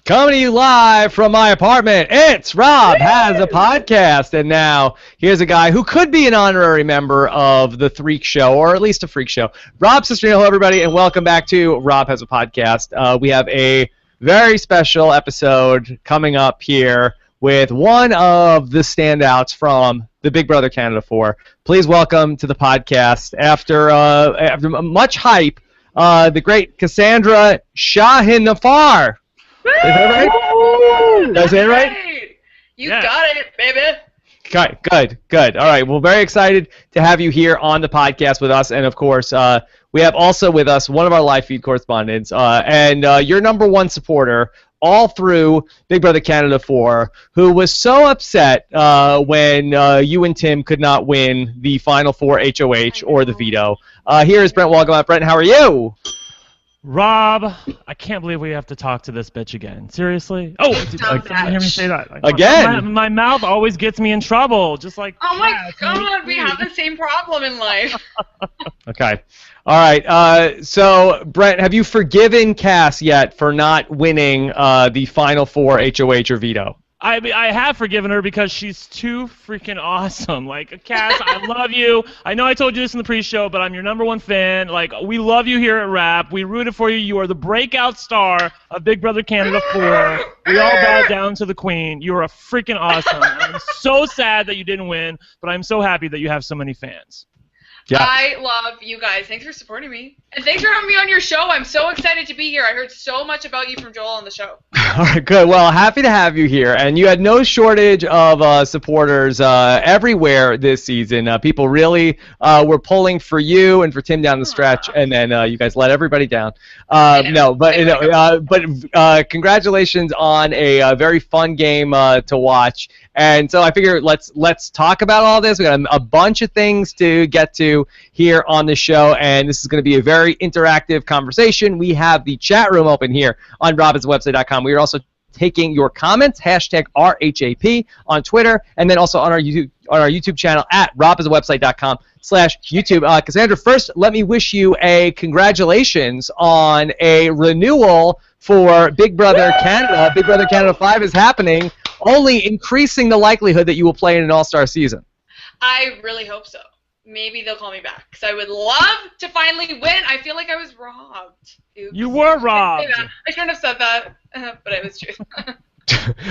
Coming to you live from my apartment, it's Rob Has a Podcast. And now, here's a guy who could be an honorary member of the Freak Show, or at least a Freak Show. Rob Sestrino, hello everybody, and welcome back to Rob Has a Podcast. We have a very special episode coming up here with one of the standouts from the Big Brother Canada 4. Please welcome to the podcast, after much hype, the great Cassandra Shahinfar. Is that right? Did I say it right? You got it, baby. Good. All right. Well, very excited to have you here on the podcast with us. And, of course, we have also with us one of our live feed correspondents and your number one supporter all through Big Brother Canada 4, who was so upset when you and Tim could not win the Final Four HOH or the veto. Here is Brent Walgamat. Brent, how are you? Rob, I can't believe we have to talk to this bitch again. Seriously? Oh, did you hear me say that? Again? My mouth always gets me in trouble, just like... Oh my God, we have the same problem in life. Okay. All right. So, Brent, have you forgiven Cass yet for not winning the Final Four HOH or veto? I have forgiven her because she's too freaking awesome. Like, Cass, I love you. I know I told you this in the pre-show, but I'm your number one fan. Like, we love you here at Rap. We rooted for you. You are the breakout star of Big Brother Canada 4. We all bow down to the queen. You are a freaking awesome. I'm so sad that you didn't win, but I'm so happy that you have so many fans. Yeah. I love you guys. Thanks for supporting me. And thanks for having me on your show. I'm so excited to be here. I heard so much about you from Joel on the show. All right, good. Well, happy to have you here. And you had no shortage of supporters everywhere this season. People really were pulling for you and for Tim down the stretch, and then you guys let everybody down. Congratulations on a very fun game to watch. And so I figure let's talk about all this. We got a bunch of things to get to here on the show, and this is going to be a very interactive conversation. We have the chat room open here on robinswebsite.com. We are also taking your comments, hashtag RHAP on Twitter, and then also on our YouTube channel at robinswebsite.com/YouTube. Cassandra, first, let me wish you a congratulations on a renewal for Big Brother Canada. Big Brother Canada 5 is happening, only increasing the likelihood that you will play in an all-star season. I really hope so. Maybe they'll call me back, because I would love to finally win. I feel like I was robbed. Oops. You were robbed. I shouldn't have said that, but it was true.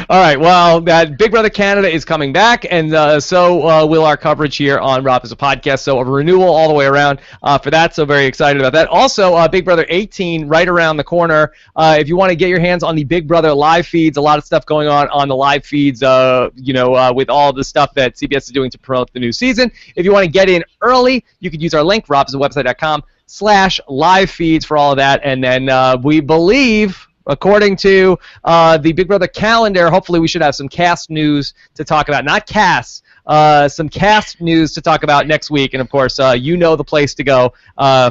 All right, well, Big Brother Canada is coming back, and so will our coverage here on Rob As a Podcast. So a renewal all the way around for that, so very excited about that. Also, Big Brother 18 right around the corner. If you want to get your hands on the Big Brother live feeds, a lot of stuff going on the live feeds, with all the stuff that CBS is doing to promote the new season. If you want to get in early, you could use our link, robswebsite.com/live feeds for all of that, and then we believe, according to the Big Brother calendar, hopefully we should have some cast news to talk about. Not cast, some cast news to talk about next week. And, of course, you know the place to go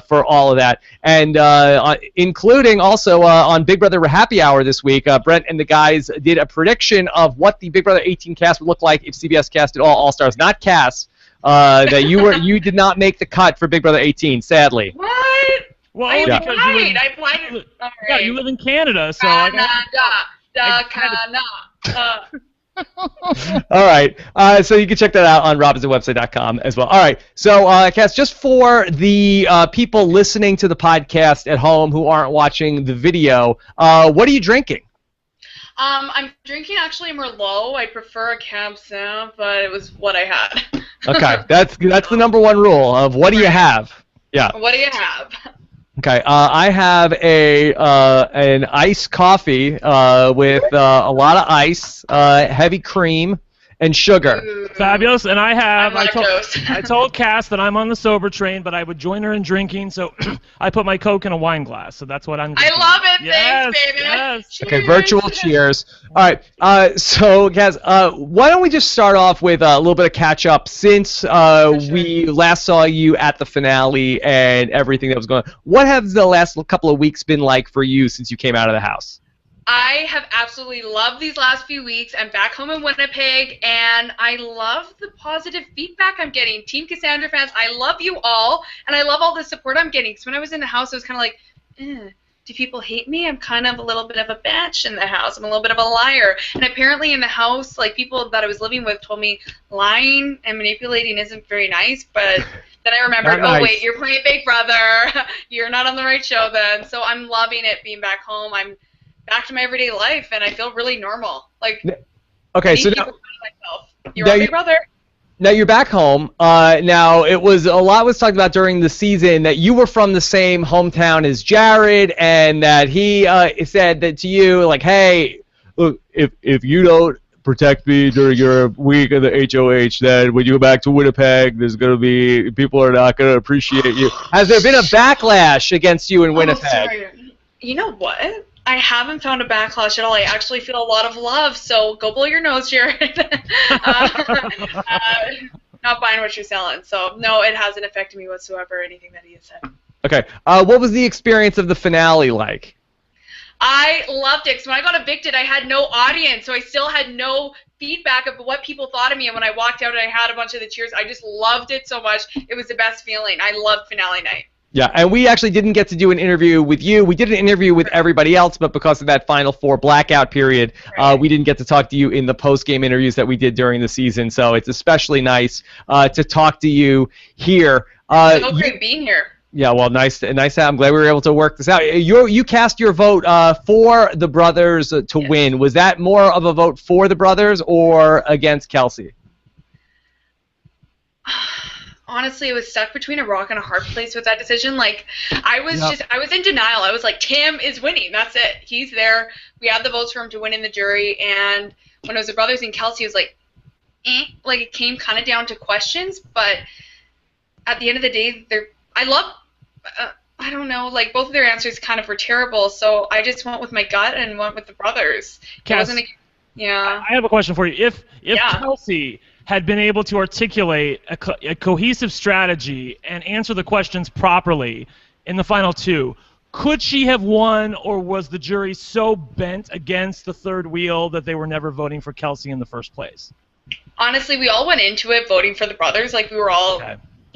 for all of that. And including also on Big Brother Happy Hour this week, Brent and the guys did a prediction of what the Big Brother 18 cast would look like if CBS casted all All-Stars. Not cast. That you did not make the cut for Big Brother 18, sadly. What? Well, I because lied. I lied. Yeah, you live in Canada, so Canada. All right, so you can check that out on robinsonwebsite.com as well. All right, so Cass, just for the people listening to the podcast at home who aren't watching the video, what are you drinking? I'm drinking actually Merlot. I prefer a Cab Sav, but it was what I had. Okay, that's the number one rule of what do you have? Yeah. What do you have? Okay, I have an iced coffee with a lot of ice, heavy cream, and sugar. Ooh. Fabulous. And I told Cass that I'm on the sober train, but I would join her in drinking, so I put my Coke in a wine glass. So that's what I'm drinking. I love it. Yes, Thanks, baby. Yes. Okay, virtual cheers. All right, so Cass, why don't we just start off with a little bit of catch up since we last saw you at the finale and everything that was going on. What have the last couple of weeks been like for you since you came out of the house? I have absolutely loved these last few weeks. I'm back home in Winnipeg, and I love the positive feedback I'm getting. Team Cassandra fans, I love you all, and I love all the support I'm getting. Because when I was in the house, I was kind of like, do people hate me? I'm kind of a little bit of a bitch in the house. I'm a little bit of a liar. And apparently in the house, like, people that I was living with told me lying and manipulating isn't very nice, but then I remembered, Not nice. oh, wait, you're playing Big Brother. You're not on the right show then. So I'm loving it being back home. I'm back to my everyday life, and I feel really normal. Like, Okay, so now, now, you're on Big Brother. now you're back home. Now, a lot was talked about during the season that you were from the same hometown as Jared, and that he said that to you, like, hey, look, if you don't protect me during your week of the HOH, then when you go back to Winnipeg, there's going to be, people are not going to appreciate you. Has there been a backlash against you in Winnipeg? Sorry. You know what? I haven't found a backlash at all. I actually feel a lot of love, so go blow your nose, Jared. Not buying what you're selling. So, no, it hasn't affected me whatsoever, anything that he has said. Okay. What was the experience of the finale like? I loved it, because when I got evicted, I had no audience, so I still had no feedback of what people thought of me, and when I walked out and I had a bunch of the cheers, I just loved it so much. It was the best feeling. I loved finale night. Yeah, and we actually didn't get to do an interview with you. We did an interview with everybody else, but because of that Final Four blackout period, we didn't get to talk to you in the post-game interviews that we did during the season. So it's especially nice to talk to you here. It's so great being here. Yeah, well, nice. I'm glad we were able to work this out. You cast your vote for the brothers to win. Was that more of a vote for the brothers or against Kelsey? Honestly, I was stuck between a rock and a hard place with that decision. Like, I was in denial. I was like, Tim is winning. That's it. He's there. We had the votes for him to win in the jury. And when it was the brothers and Kelsey, it was like, like, it came kind of down to questions. But at the end of the day, I don't know, like, both of their answers kind of were terrible. So I just went with my gut and went with the brothers. Cass, I have a question for you. If Kelsey had been able to articulate a cohesive strategy and answer the questions properly in the final two, could she have won, or was the jury so bent against the third wheel that they were never voting for Kelsey in the first place? Honestly, we all went into it voting for the brothers. Like, we were all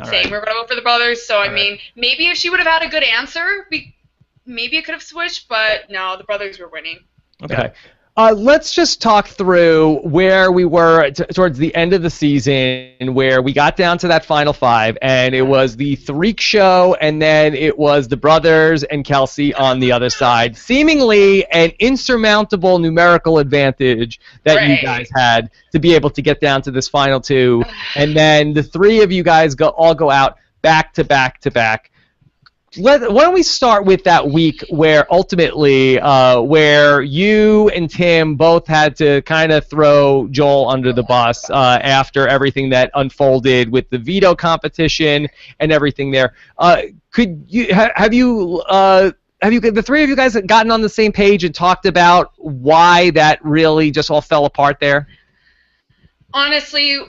saying we were going to vote for the brothers. So, I mean, maybe if she would have had a good answer, maybe it could have switched, but no, the brothers were winning. Okay. Let's just talk through where we were towards the end of the season, where we got down to that final five, and it was the Threak Show, and then it was the brothers and Kelsey on the other side. Seemingly an insurmountable numerical advantage that you guys had to be able to get down to this final two, and then the three of you guys all go out back to back to back. Why don't we start with that week where ultimately, where you and Tim both had to kind of throw Joel under the bus after everything that unfolded with the veto competition and everything there. Could you have the three of you guys gotten on the same page and talked about why that really just all fell apart there? Honestly,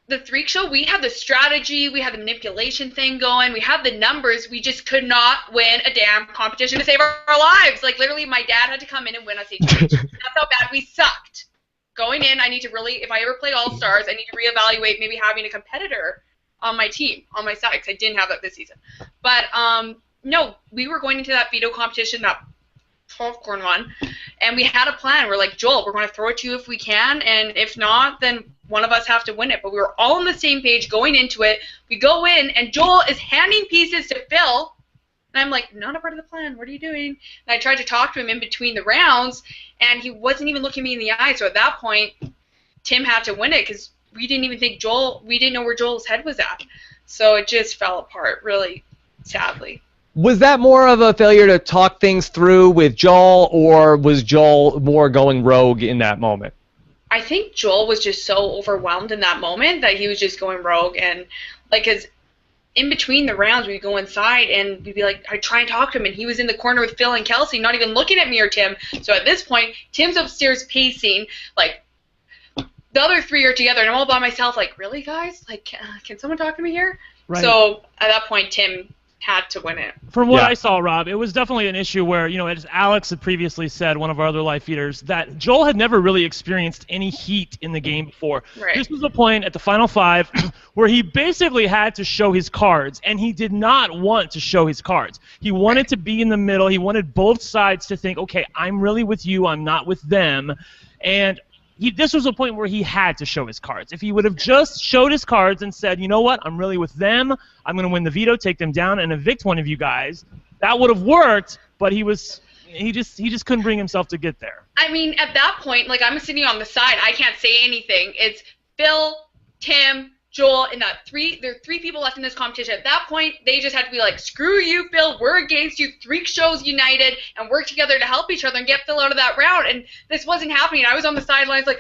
the Threak Show, we had the strategy, we had the manipulation thing going, we had the numbers, we just could not win a damn competition to save our lives. Like, literally, my dad had to come in and win us HOH. That's how bad we sucked. Going in, I need to really, if I ever play All-Stars, I need to reevaluate maybe having a competitor on my team, on my side, because I didn't have that this season. But, no, we were going into that veto competition, that popcorn one, and we had a plan. We're like, Joel, we're going to throw it to you if we can, and if not, then one of us have to win it. But we were all on the same page going into it. We go in, and Joel is handing pieces to Phil, and I'm like, not a part of the plan. What are you doing? And I tried to talk to him in between the rounds, and he wasn't even looking me in the eye. So at that point, Tim had to win it because we didn't even think we didn't know where Joel's head was at. So it just fell apart, really sadly. Was that more of a failure to talk things through with Joel, or was Joel more going rogue in that moment? I think Joel was just so overwhelmed in that moment that he was just going rogue. And, like, cause in between the rounds, we'd go inside and we'd be like, I'd try and talk to him, and he was in the corner with Phil and Kelsey, not even looking at me or Tim. So at this point, Tim's upstairs pacing, like, the other three are together, and I'm all by myself, like, really, guys? Like, can someone talk to me here? Right. So at that point, Tim had to win it. From what I saw, Rob, it was definitely an issue where, as Alex had previously said, one of our other live feeders, that Joel had never really experienced any heat in the game before. Right. This was a point at the Final Five where he basically had to show his cards, and he did not want to show his cards. He wanted to be in the middle. He wanted both sides to think, okay, I'm really with you, I'm not with them. And this was a point where he had to show his cards. If he would have just showed his cards and said, you know what, I'm really with them, I'm going to win the veto, take them down, and evict one of you guys, that would have worked, but he just couldn't bring himself to get there. I mean, at that point, like, I'm sitting on the side, I can't say anything. It's Phil, Tim, Joel, and there are 3 people left in this competition. At that point, they just had to be like, screw you, Phil, we're against you, Freak Show's united, and work together to help each other and get Phil out of that round. And this wasn't happening. I was on the sidelines like,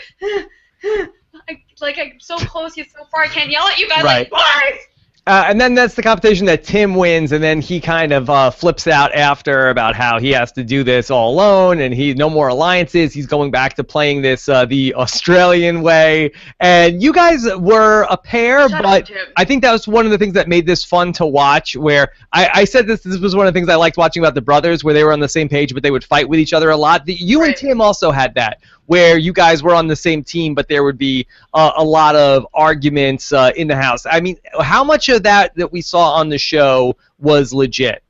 I'm so close, yet so far, I can't yell at you guys like, boys! And then that's the competition that Tim wins, and then he kind of flips out after about how he has to do this all alone, and no more alliances. He's going back to playing this the Australian way. And you guys were a pair, but I think that was one of the things that made this fun to watch, where I said this was one of the things I liked watching about the brothers, where they were on the same page, but they would fight with each other a lot. You and Tim also had that, where you guys were on the same team, but there would be a lot of arguments in the house. I mean, how much of that we saw on the show was legit?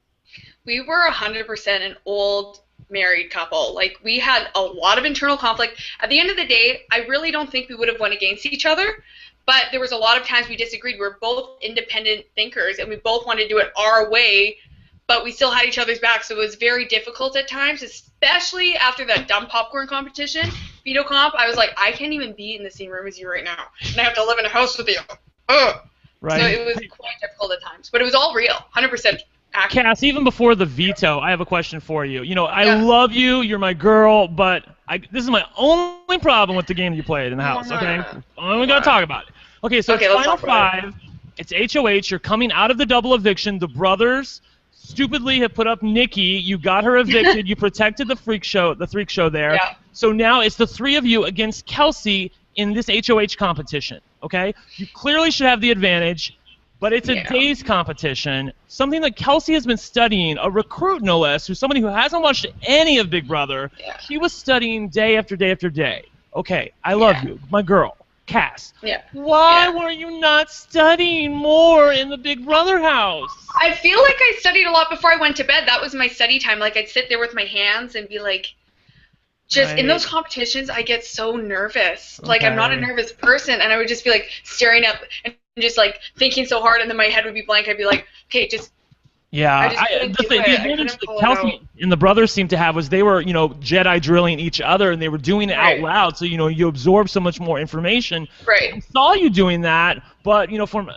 We were 100% an old married couple. Like, we had a lot of internal conflict. At the end of the day, I really don't think we would have won against each other, but there was a lot of times we disagreed. We were both independent thinkers, and we both wanted to do it our way, but we still had each other's back, so it was very difficult at times, especially after that dumb popcorn competition, veto comp. I was like, I can't even be in the same room as you right now, and I have to live in a house with you. Ugh. Right. So it was quite difficult at times, but it was all real, 100% accurate. Cass, even before the veto, I have a question for you. I love you, you're my girl, but this is my only problem with the game you played in the house, okay? We got to talk about it. Okay, so it's Final 5, it's HOH, you're coming out of the double eviction, the brothers stupidly have put up Nikki, you got her evicted, you protected the freak show there. Yeah. So now it's the 3 of you against Kelsey in this HOH competition, okay? You clearly should have the advantage, but it's a day's competition, something that Kelsey has been studying, a recruit no less, who's somebody who hasn't watched any of Big Brother. Yeah. She was studying day after day after day. Okay, I love you, my girl, Cass. Yeah. Why were you not studying more in the Big Brother house? I feel like I studied a lot before I went to bed. That was my study time. Like, I'd sit there with my hands and be like, in those competitions, I get so nervous. Like, I'm not a nervous person, and I would just be like staring up and just like thinking so hard, and then my head would be blank. I'd be like, okay, just. Yeah, the advantage that Kelsey and the brothers seemed to have was they were, Jedi drilling each other, and they were doing it out loud, so, you absorb so much more information. Right. I saw you doing that, but,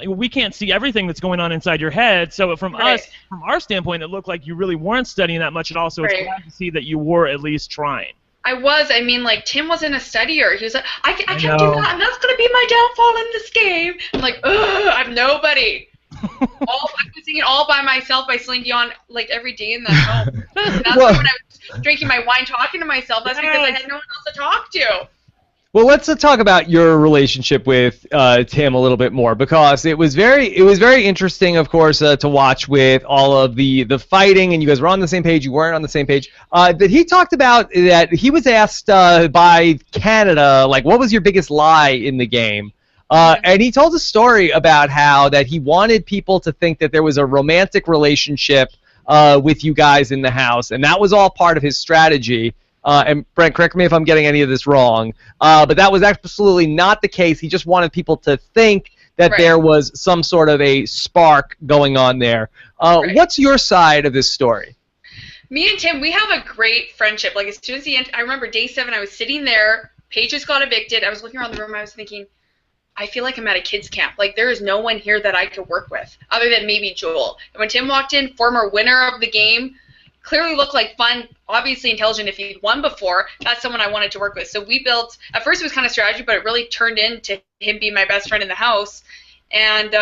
we can't see everything that's going on inside your head, so from our standpoint, it looked like you really weren't studying that much at all, so it's glad to see that you were at least trying. I was. I mean, like, Tim wasn't a studier. He was like, I can't do that, and that's going to be my downfall in this game. I'm like, ugh, I'm nobody. I was singing all by myself by Celine Dion, like, every day in that home. And that's when I was drinking my wine talking to myself. That's because I had no one else to talk to. Well, let's talk about your relationship with Tim a little bit more, because it was very interesting, of course, to watch with all of the fighting, and you guys were on the same page, you weren't on the same page. But he talked about that he was asked by Canada, like, what was your biggest lie in the game? And he told a story about how that he wanted people to think that there was a romantic relationship with you guys in the house, and that was all part of his strategy. And Brent, correct me if I'm getting any of this wrong, but that was absolutely not the case. He just wanted people to think that there was some sort of a spark going on there. What's your side of this story? Me and Tim, we have a great friendship. Like, as soon as I remember day 7, I was sitting there, Paige just got evicted, I was looking around the room, I was thinking, I feel like I'm at a kids camp. Like, there is no one here that I could work with, other than maybe Joel. And when Tim walked in, former winner of the game, clearly looked like fun, obviously intelligent if he'd won before. That's someone I wanted to work with. So we built, at first it was kind of strategy, but it really turned into him being my best friend in the house. And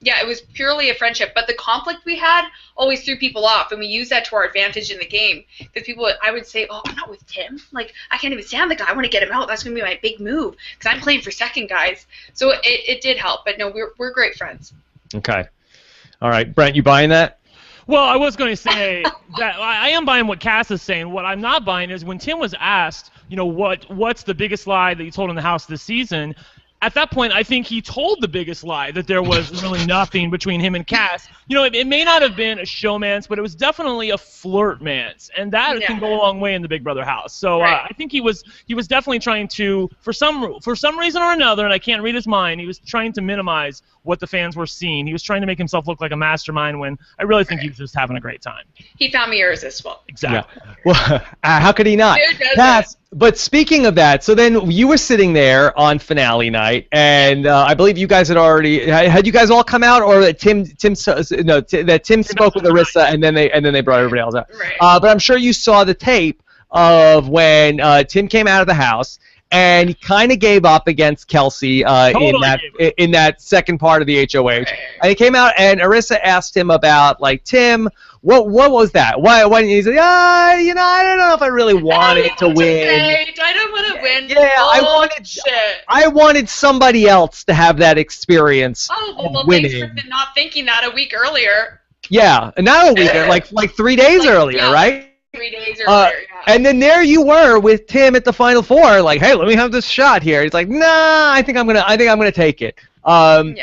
it was purely a friendship. But the conflict we had always threw people off, and we used that to our advantage in the game. Because people, I would say, oh, I'm not with Tim. Like, I can't even stand the guy. I want to get him out. That's going to be my big move. Because I'm playing for second, guys. So it did help. But no, we're great friends. Okay. All right, Brent, you buying that? Well, I was going to say that I am buying what Cass is saying. What I'm not buying is when Tim was asked, what's the biggest lie that you told in the house this season? At that point, I think he told the biggest lie, that there was really nothing between him and Cass. It may not have been a showmance, but it was definitely a flirtmance, and that can go a long way in the Big Brother house. So I think he was definitely trying to, for some reason or another, and I can't read his mind, he was trying to minimize what the fans were seeing. He was trying to make himself look like a mastermind when I really think he was just having a great time. He found me irresistible. Exactly. Yeah. Well, how could he not? Cass, but speaking of that, so then you were sitting there on finale night, and I believe you guys had you guys all come out, or that Tim spoke with Arissa, and then they brought everybody else out. Right. But I'm sure you saw the tape of when Tim came out of the house, and he kind of gave up against Kelsey in that second part of the HOH. Right. And he came out, and Arissa asked him about, like, Tim, what was that? Why? He said, I don't know if I really wanted to win. I don't want to win. Yeah, I wanted somebody else to have that experience of winning. Thanks for not thinking that a week earlier. Yeah, not a week, like 3 days earlier, right? 3 days earlier, And then there you were with Tim at the Final Four, like, hey, let me have this shot here. He's like, nah, I think I'm gonna take it. And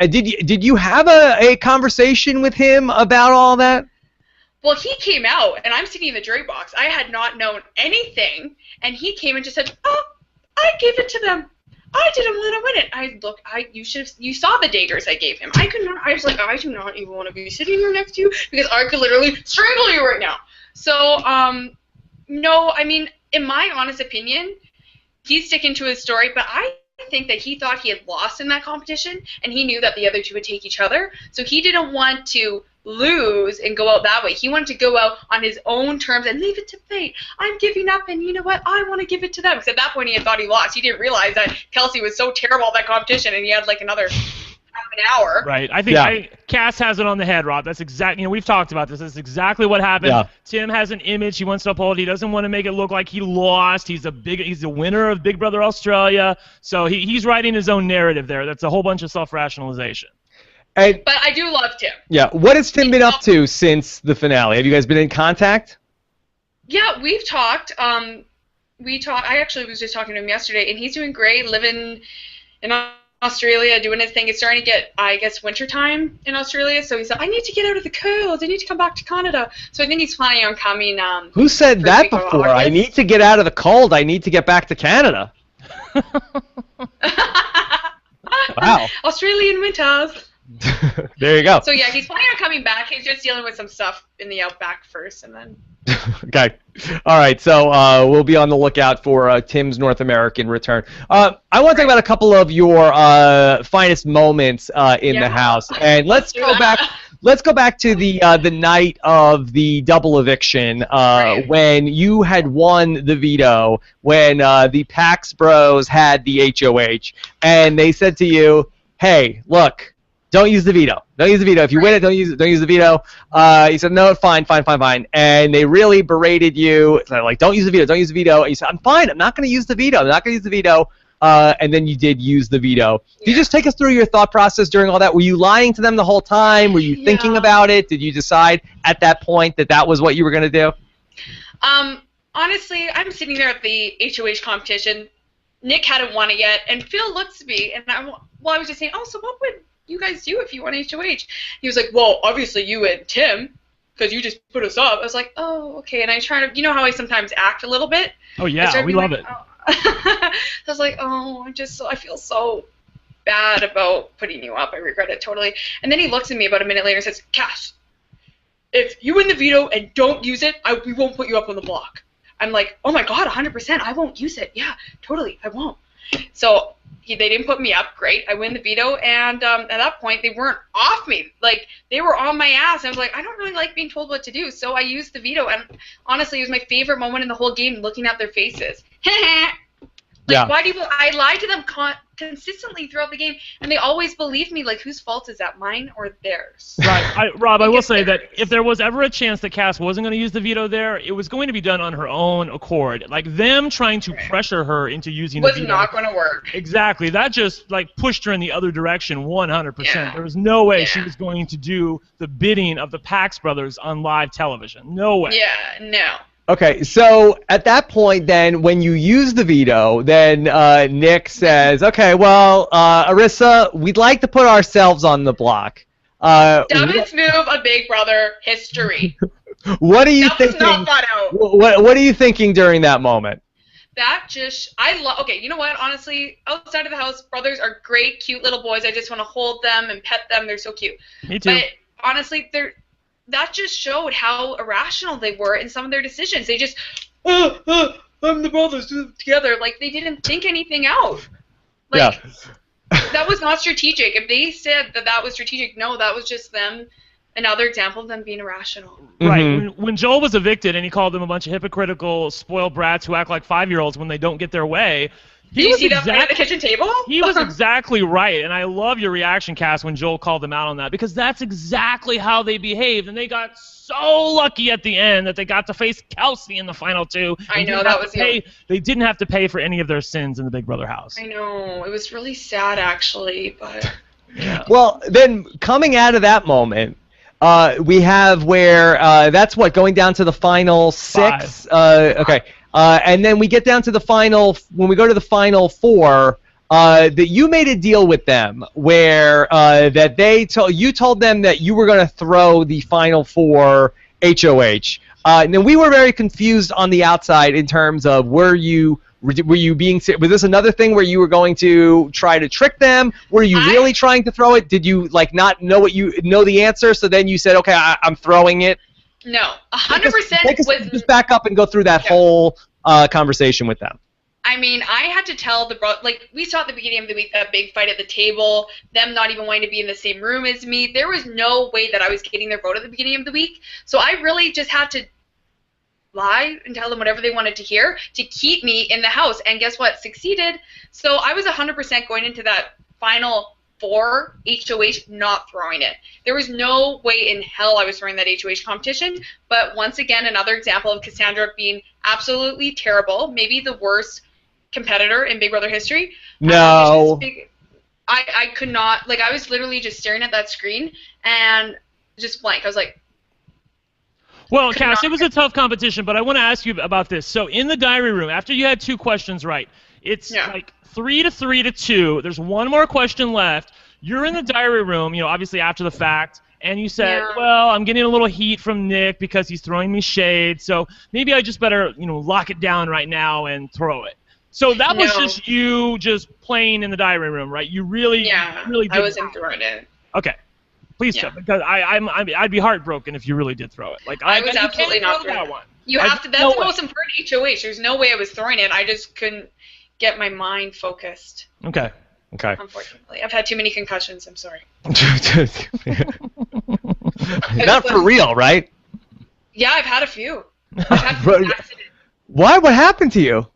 did you have a conversation with him about all that? Well, he came out, and I'm sitting in the jury box. I had not known anything, and he came and just said, "Oh, I gave it to them. I didn't want to win it." You saw the daggers I gave him. I could not. I was like, I do not even want to be sitting here next to you because I could literally strangle you right now. So, no, I mean, in my honest opinion, he's sticking to his story, but I think that he thought he had lost in that competition, and he knew that the other two would take each other, so he didn't want to lose and go out that way. He wanted to go out on his own terms and leave it to fate. I'm giving up, and you know what? I want to give it to them. Because at that point, he had thought he lost. He didn't realize that Kelsey was so terrible at that competition, and he had like another half an hour. Right. I think Cass has it on the head, Rob. That's exactly. We've talked about this. That's exactly what happened. Yeah. Tim has an image he wants to uphold. He doesn't want to make it look like he lost. He's a winner of Big Brother Australia. So he's writing his own narrative there. That's a whole bunch of self-rationalization. But I do love Tim. Yeah. What has Tim been up to since the finale? Have you guys been in contact? Yeah, we've talked. I actually was just talking to him yesterday, and he's doing great, living in Australia, doing his thing. It's starting to get, I guess, wintertime in Australia, so he said, I need to get out of the cold. I need to come back to Canada. So I think he's planning on coming. Who said that before? I need to get out of the cold. I need to get back to Canada. Wow. Australian winters. There you go. So yeah, he's planning on coming back. He's just dealing with some stuff in the outback first, and then. Okay. All right. So we'll be on the lookout for Tim's North American return. I want to talk about a couple of your finest moments in the house, and let's go back. Let's go back to the night of the double eviction when you had won the veto, when the Pax Bros had the HOH, and they said to you, "Hey, look. Don't use the veto. Don't use the veto. If you win it, don't use the veto." You said, no, fine. And they really berated you. Like, don't use the veto. Don't use the veto. And you said, I'm fine. I'm not going to use the veto. And then you did use the veto. Can you just take us through your thought process during all that? Were you lying to them the whole time? Were you thinking about it? Did you decide at that point that was what you were going to do? Honestly, I'm sitting there at the HOH competition. Nick hadn't won it yet. And Phil looks at me. And I was just saying, so what would you guys do if you won HOH? He was like, well, obviously you and Tim, because you just put us up. I was like, oh, okay. And I try to, you know how I sometimes act a little bit? Oh, yeah, we love it. I was like, I feel so bad about putting you up. I regret it totally. And then he looks at me about a minute later and says, Cass, if you win the veto and don't use it, we won't put you up on the block. I'm like, oh my God, 100%, I won't use it. Yeah, totally, I won't. So they didn't put me up. Great. I win the veto, and at that point, they weren't off me. Like, they were on my ass. I was like, I don't really like being told what to do, so I used the veto, and honestly, it was my favorite moment in the whole game, looking at their faces. Why do I lied to them consistently throughout the game, and they always believed me. Like, whose fault is that, mine or theirs? Right, Rob. I will say theirs. that if there was ever a chance that Cass wasn't going to use the veto there, it was going to be done on her own accord. Like them trying to pressure her into using the Was veto not going to work. Exactly. That just like pushed her in the other direction 100%. There was no way she was going to do the bidding of the Pax brothers on live television. No way. Yeah, no. Okay, so at that point, then, when you use the veto, then Nick says, "Okay, well, Arissa, we'd like to put ourselves on the block." Dumbest move of Big Brother history. What are you that thinking? was not thought out. What are you thinking during that moment? That just, okay, you know what, honestly, outside of the house, brothers are great, cute little boys. I just want to hold them and pet them. They're so cute. Me too. But honestly, that just showed how irrational they were in some of their decisions. They just, I'm the brothers, do it together. Like, they didn't think anything out. Like, that was not strategic. If they said that was strategic, no, that was just them. Another example of them being irrational. Right. Mm-hmm. When Joel was evicted and he called them a bunch of hypocritical, spoiled brats who act like 5-year-olds when they don't get their way. Did you see that fight at the kitchen table? He was exactly right, and I love your reaction, Cass, when Joel called them out on that, because that's exactly how they behaved, and they got so lucky at the end that they got to face Kelsey in the final 2. I know, that was They didn't have to pay for any of their sins in the Big Brother house. I know. It was really sad, actually, but... Yeah. Well, then, coming out of that moment, we have where, that's what, going down to the final 6? Okay. And then we get down to the final, when we go to the final 4, that you made a deal with them where that you told them that you were going to throw the final 4 HOH. And then we were very confused on the outside in terms of were you being, was this another thing where you were going to try to trick them? Were you really trying to throw it? Did you like not know the answer? So then you said, okay, I'm throwing it. No, 100% was... Just back up and go through that whole conversation with them. I mean, I had to tell we saw at the beginning of the week that big fight at the table, them not even wanting to be in the same room as me. There was no way that I was getting their vote at the beginning of the week. So I really just had to lie and tell them whatever they wanted to hear to keep me in the house. And guess what? Succeeded. So I was 100% going into that final 4 HOH not throwing it. There was no way in hell I was throwing that HOH competition, but once again, another example of Cassandra being absolutely terrible, maybe the worst competitor in Big Brother history. No. I could not, I was literally just staring at that screen and just blank. I was like... Well, Cass, it was a tough competition, but I want to ask you about this. So in the diary room, after you had 2 questions right, it's like 3 to 3 to 2. There's one more question left. You're in the diary room, obviously after the fact, and you said, well, I'm getting a little heat from Nick because he's throwing me shade, so maybe I just better, lock it down right now and throw it. So that was just you just playing in the diary room, right? You really, really did. I wasn't throwing it. Okay. Please tell, because I'd be heartbroken if you really did throw it. I was absolutely not throwing that one. You have to. That's the most important HOH. There's no way I was throwing it. I just couldn't get my mind focused. Okay. Unfortunately, I've had too many concussions. I'm sorry. Not for real, right? Yeah, I've had a few. I've had accidents. Why? What happened to you?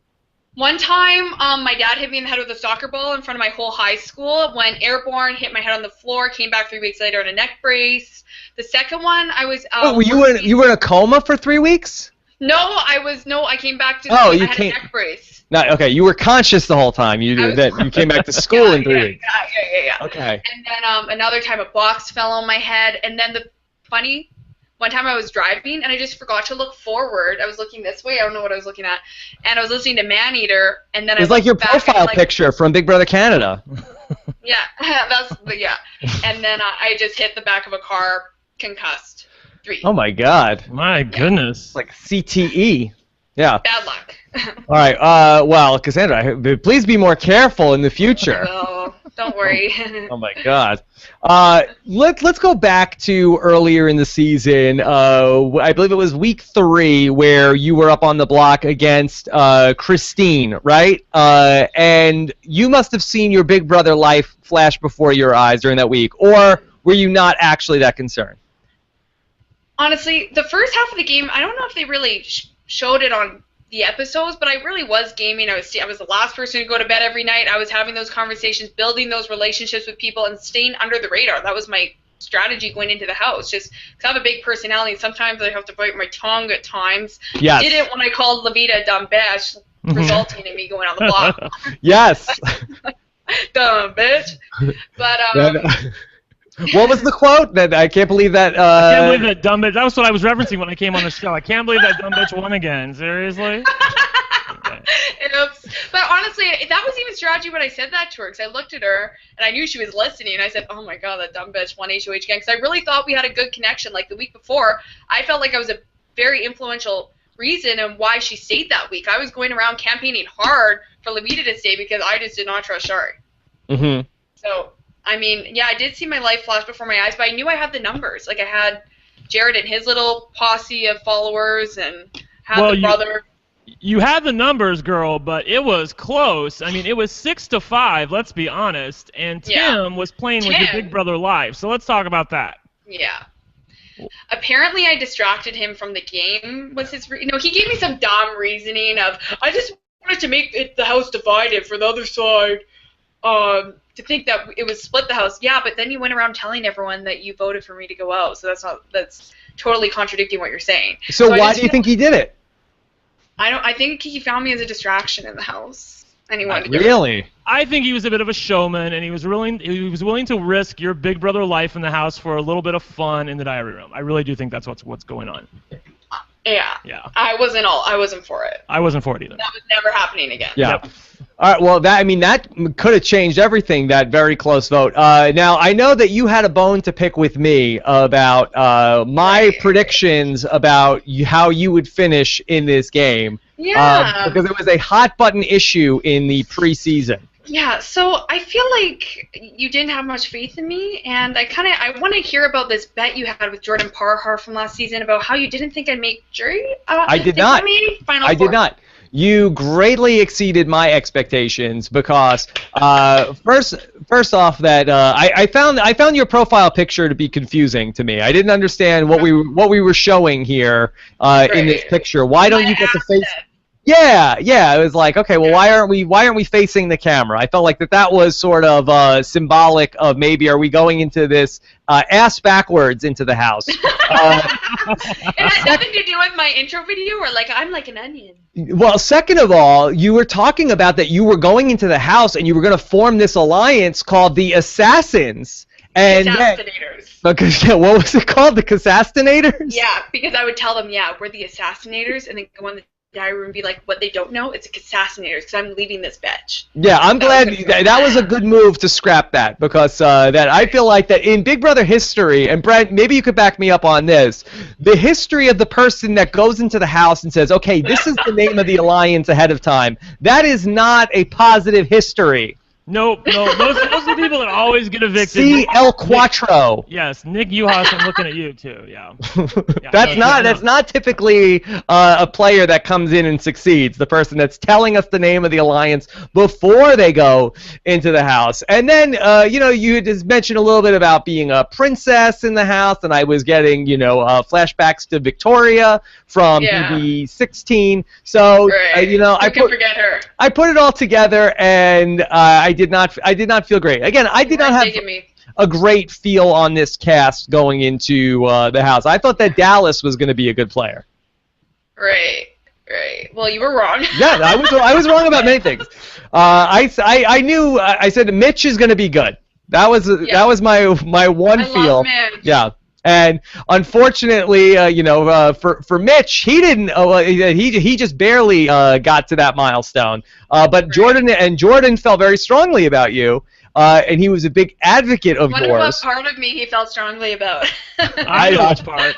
One time, my dad hit me in the head with a soccer ball in front of my whole high school. Went airborne, hit my head on the floor, came back 3 weeks later in a neck brace. The second one, I was... you were in a coma for 3 weeks? No, I came back to... I had a neck brace. No, okay, you were conscious the whole time. You came back to school in 3 weeks. Yeah. Okay. And then another time a box fell on my head. And then one time I was driving and I just forgot to look forward. I was looking this way. I don't know what I was looking at. And I was listening to Maneater. And then it was like your profile picture from Big Brother Canada. Yeah, And then I just hit the back of a car, concussed. 3. Oh my God. My goodness. It's like CTE. Yeah. Bad luck. All right. Well, Cassandra, please be more careful in the future. No, don't worry. Oh my God. Let's go back to earlier in the season. I believe it was week 3 where you were up on the block against Christine, right? And you must have seen your Big Brother life flash before your eyes during that week, or were you not actually that concerned? Honestly, the first half of the game, I don't know if they really showed it on the episodes, but I really was gaming. I was the last person to go to bed every night. I was having those conversations, building those relationships with people, and staying under the radar. That was my strategy going into the house. Just because I have a big personality, and sometimes I have to bite my tongue at times. Yes. I did it when I called Levita a dumb bitch, resulting in me going on the block. Yes. Dumb bitch. But what was the quote? That I can't believe that. I can't believe that dumb bitch. That was what I was referencing when I came on the show. I can't believe that dumb bitch won again. Seriously? Okay. Oops. But honestly, that was even strategy when I said that to her, because I looked at her and I knew she was listening. And I said, "Oh my God, that dumb bitch won HOH again," because I really thought we had a good connection. Like the week before, I felt like I was a very influential reason and why she stayed that week. I was going around campaigning hard for Levita to stay because I just did not trust Shari. Mm-hmm. So. I mean, yeah, I did see my life flash before my eyes, but I knew I had the numbers. Like, I had Jared and his little posse of followers, and had the brother. You had the numbers, girl, but it was close. I mean, it was 6-5, let's be honest, and Tim was playing with your big brother live. So let's talk about that. Yeah. Apparently, I distracted him from the game. Was his, he gave me some dumb reasoning of, I just wanted to make the house divided for the other side. To think that it was split the house. Yeah, but then you went around telling everyone that you voted for me to go out. So that's totally contradicting what you're saying. So why do you think he did it? I think he found me as a distraction in the house. And he wanted to really? I think he was a bit of a showman, and he was willing to risk your big brother life in the house for a little bit of fun in the diary room. I really do think that's what's going on. Yeah. I wasn't for it. I wasn't for it either. That was never happening again. Yeah. Yep. All right. Well, that could have changed everything. That very close vote. Now I know that you had a bone to pick with me about my predictions about how you would finish in this game. Yeah. Because it was a hot button issue in the preseason. Yeah, so I feel like you didn't have much faith in me, and I want to hear about this bet you had with Jordan Parhar from last season about how you didn't think I'd make jury. I did not. I did not. You greatly exceeded my expectations because first off that I found your profile picture to be confusing to me. I didn't understand what we were showing here in this picture. Why don't you get the face? Yeah, it was like, okay, well, why aren't we facing the camera? I felt like that was sort of symbolic of maybe are we going into this ass backwards into the house. It had nothing to do with my intro video, or like I'm like an onion. Well, second of all, you were talking about that you were going into the house and you were going to form this alliance called the Assassins. And Assassinators. Because what was it called? The Cassastinators? Yeah, because I would tell them, we're the Assassinators, and then go on the diary room and be like, what they don't know, it's a Cassassinators, because I'm leaving this bitch. Yeah, I'm glad that was a good move to scrap that, because that I feel like that in Big Brother history, and Brent, maybe you could back me up on this, the history of the person that goes into the house and says, okay, this is the name of the alliance ahead of time, that is not a positive history. Nope. Those are the people that always get evicted. See El Quattro. Yes, Nick Uhas, I'm looking at you too. Yeah. That's not typically a player that comes in and succeeds. The person that's telling us the name of the alliance before they go into the house. And then you just mentioned a little bit about being a princess in the house, and I was getting flashbacks to Victoria from PB16. So I can forget her. I put it all together, and I did not feel great. Again, I did not have a great feel on this cast going into the house. I thought that Dallas was going to be a good player. Right. Well, you were wrong. Yeah, I was wrong about many things. I knew. I said Mitch is going to be good. That was my one feel. Mitch. Yeah. And unfortunately, for Mitch, he didn't. He just barely got to that milestone. But Jordan felt very strongly about you, and he was a big advocate of yours. What part of me he felt strongly about? I know which part.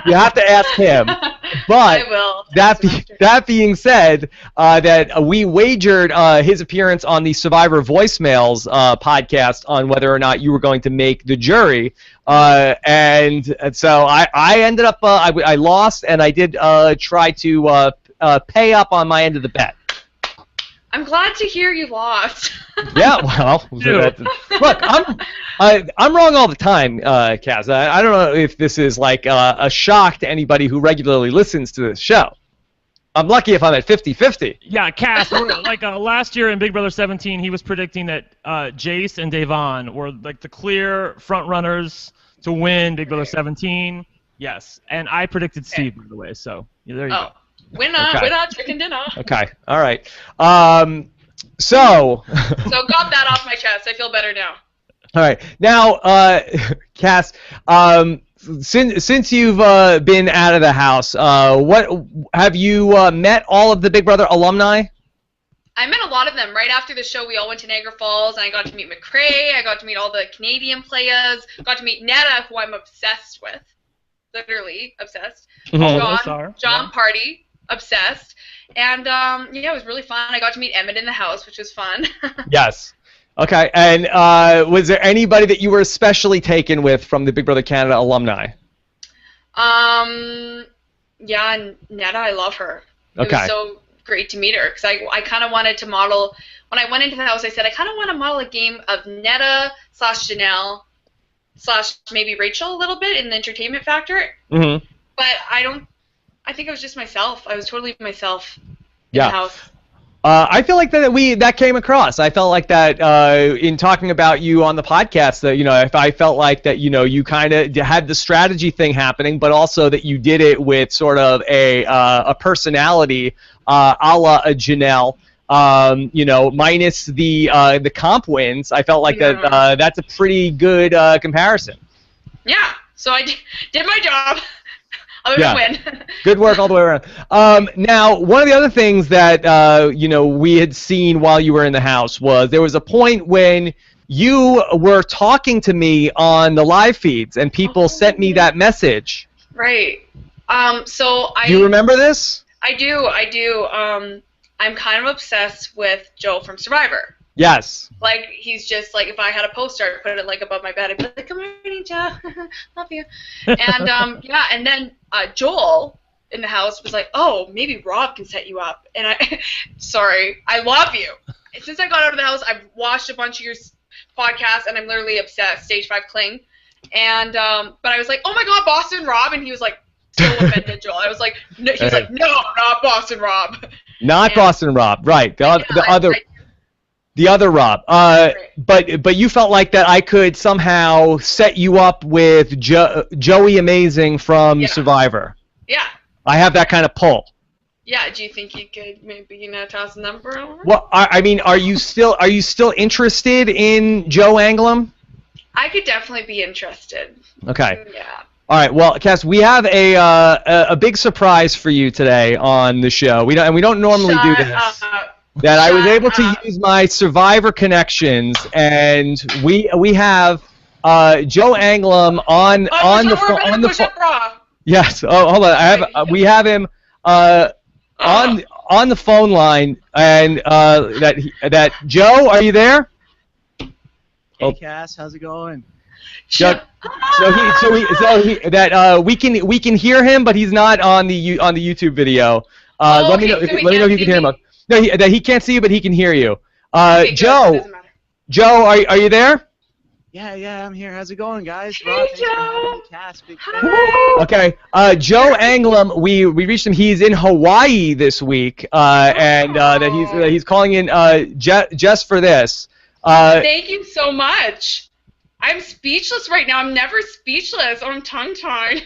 You have to ask him. But I will. That being said, that we wagered his appearance on the Survivor Voicemails podcast on whether or not you were going to make the jury. And so I ended up I lost, and I did try to pay up on my end of the bet. I'm glad to hear you lost. Yeah, well, look, I'm wrong all the time, Kaz. I don't know if this is like a shock to anybody who regularly listens to this show. I'm lucky if I'm at 50-50. Yeah, Cass. Like last year in Big Brother 17, he was predicting that Jace and Devon were like the clear front runners to win Big Brother 17. Yes, and I predicted Steve, by the way. So there you go. Winner, chicken dinner. Okay, all right. So got that off my chest. I feel better now. All right, now, Cass, since you've been out of the house, what have you met all of the Big Brother alumni? I met a lot of them. Right after the show, we all went to Niagara Falls, and I got to meet McCrae. I got to meet all the Canadian players. Got to meet Netta, who I'm obsessed with, literally obsessed. John Party, obsessed, and yeah, it was really fun. I got to meet Emmett in the house, which was fun. Yes. Okay, and was there anybody that you were especially taken with from the Big Brother Canada alumni? Yeah, Netta, I love her. Okay. It was so great to meet her, because I kind of wanted to model, when I went into the house, I said, I kind of want to model a game of Netta / Janelle / maybe Rachel a little bit in the entertainment factor. Mm-hmm. But I think I was just myself. I was totally myself in the house. I feel like that came across. I felt like that in talking about you on the podcast. That I felt like that you kind of had the strategy thing happening, but also that you did it with sort of a personality a la a Janelle. Minus the comp wins. I felt like that's a pretty good comparison. Yeah. So I did my job. I'm gonna win. Good work all the way around. Now, one of the other things that we had seen while you were in the house was there was a point when you were talking to me on the live feeds, and people sent me that message. Right. So Do you remember this? I do. I'm kind of obsessed with Joe from Survivor. Yes. Like, he's just like, if I had a poster, I'd put it like above my bed. I'd be like, "Come on, Joe, love you." And yeah, and then Joel in the house was like, "Oh, maybe Rob can set you up." And sorry, I love you. Since I got out of the house, I've watched a bunch of your podcasts, and I'm literally obsessed. Stage 5 Cling, and but I was like, "Oh my God, Boston Rob," and he was like, so offended, Joel. I was like, no, he was like, "No, not Boston Rob." Not Boston Rob, right? The other Rob. But you felt like that I could somehow set you up with Joey Amazing from Survivor. Yeah. I have that kind of pull. Yeah. Do you think you could maybe toss a number over? Well, I mean, are you still interested in Joe Anglem? I could definitely be interested. Okay. Yeah. All right. Well, Cass, we have a big surprise for you today on the show. We don't normally do this. I was able to use my Survivor connections, and we have Joe Anglem on the phone. Yes. Oh, hold on. We have him on the phone line, and that Joe, are you there? Hey, Cass, how's it going? We can hear him, but he's not on the YouTube video. Let me know if you can hear him. No, he can't see you, but he can hear you. Joe, are you there? Yeah, I'm here. How's it going, guys? Hey, Joe. Okay, Joe Anglem, we reached him. He's in Hawaii this week, and that he's calling in just for this. Thank you so much. I'm speechless right now. I'm never speechless. I'm tongue-tied.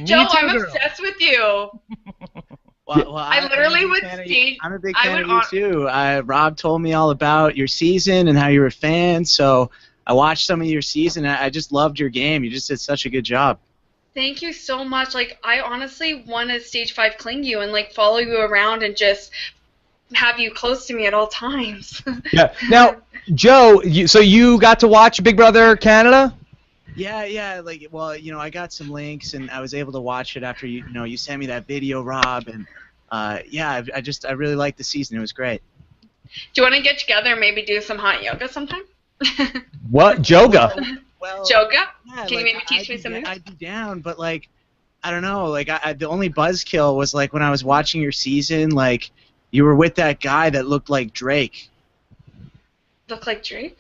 Joe, I'm obsessed with you. Well, I literally would see. I'm a big fan of you too. Rob told me all about your season and how you were a fan, so I watched some of your season. And I just loved your game. You just did such a good job. Thank you so much. Like, I honestly want to Stage 5 cling you and like follow you around and just have you close to me at all times. Yeah. Now, Joe, so you got to watch Big Brother Canada? Yeah. Like, well, I got some links and I was able to watch it after you sent me that video, Rob, and yeah, I really liked the season. It was great. Do you want to get together and maybe do some hot yoga sometime? What? Joga? Well, yoga? Yeah, Can you maybe teach me something? I'd be down, but like, I don't know. Like, the only buzzkill was like when I was watching your season, like you were with that guy that looked like Drake. Look like Drake?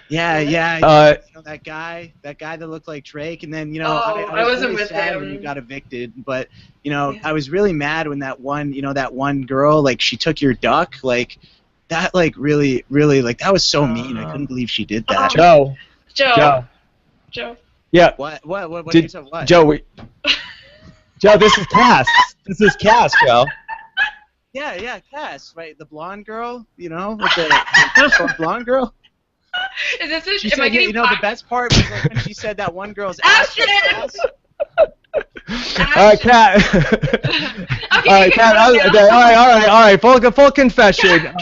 Yeah, yeah. That guy that looked like Drake, and then I was wasn't really with sad him. when he got evicted, but I was really mad when that one girl, like, she took your duck, like that, like really like that was so mean. I couldn't believe she did that. Joe. Yeah. What Did, did you say? What? Joe, Joe, this is Cass. This is Cass, Joe. Yeah, Cass, right? The blonde girl, with the blonde girl. Is this a, She am I said, getting the best part was like when she said that one girl's ass. Ashton! All right, Kat. All right, Kat. All right. Full confession.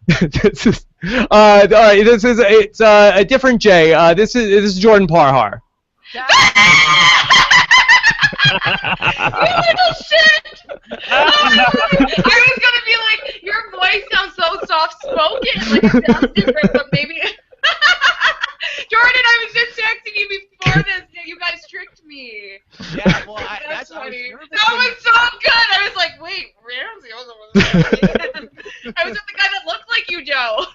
This is all right. It's a different Jay. This is Jordan Parhar. You little shit! I was gonna be like, your voice sounds so soft-spoken, like it sounds different, but maybe. Jordan, I was just texting you before this. You guys tricked me. Yeah, well, that's funny. That was so good. I was like, wait, Ramsey was I was just the guy that looked like you, Joe.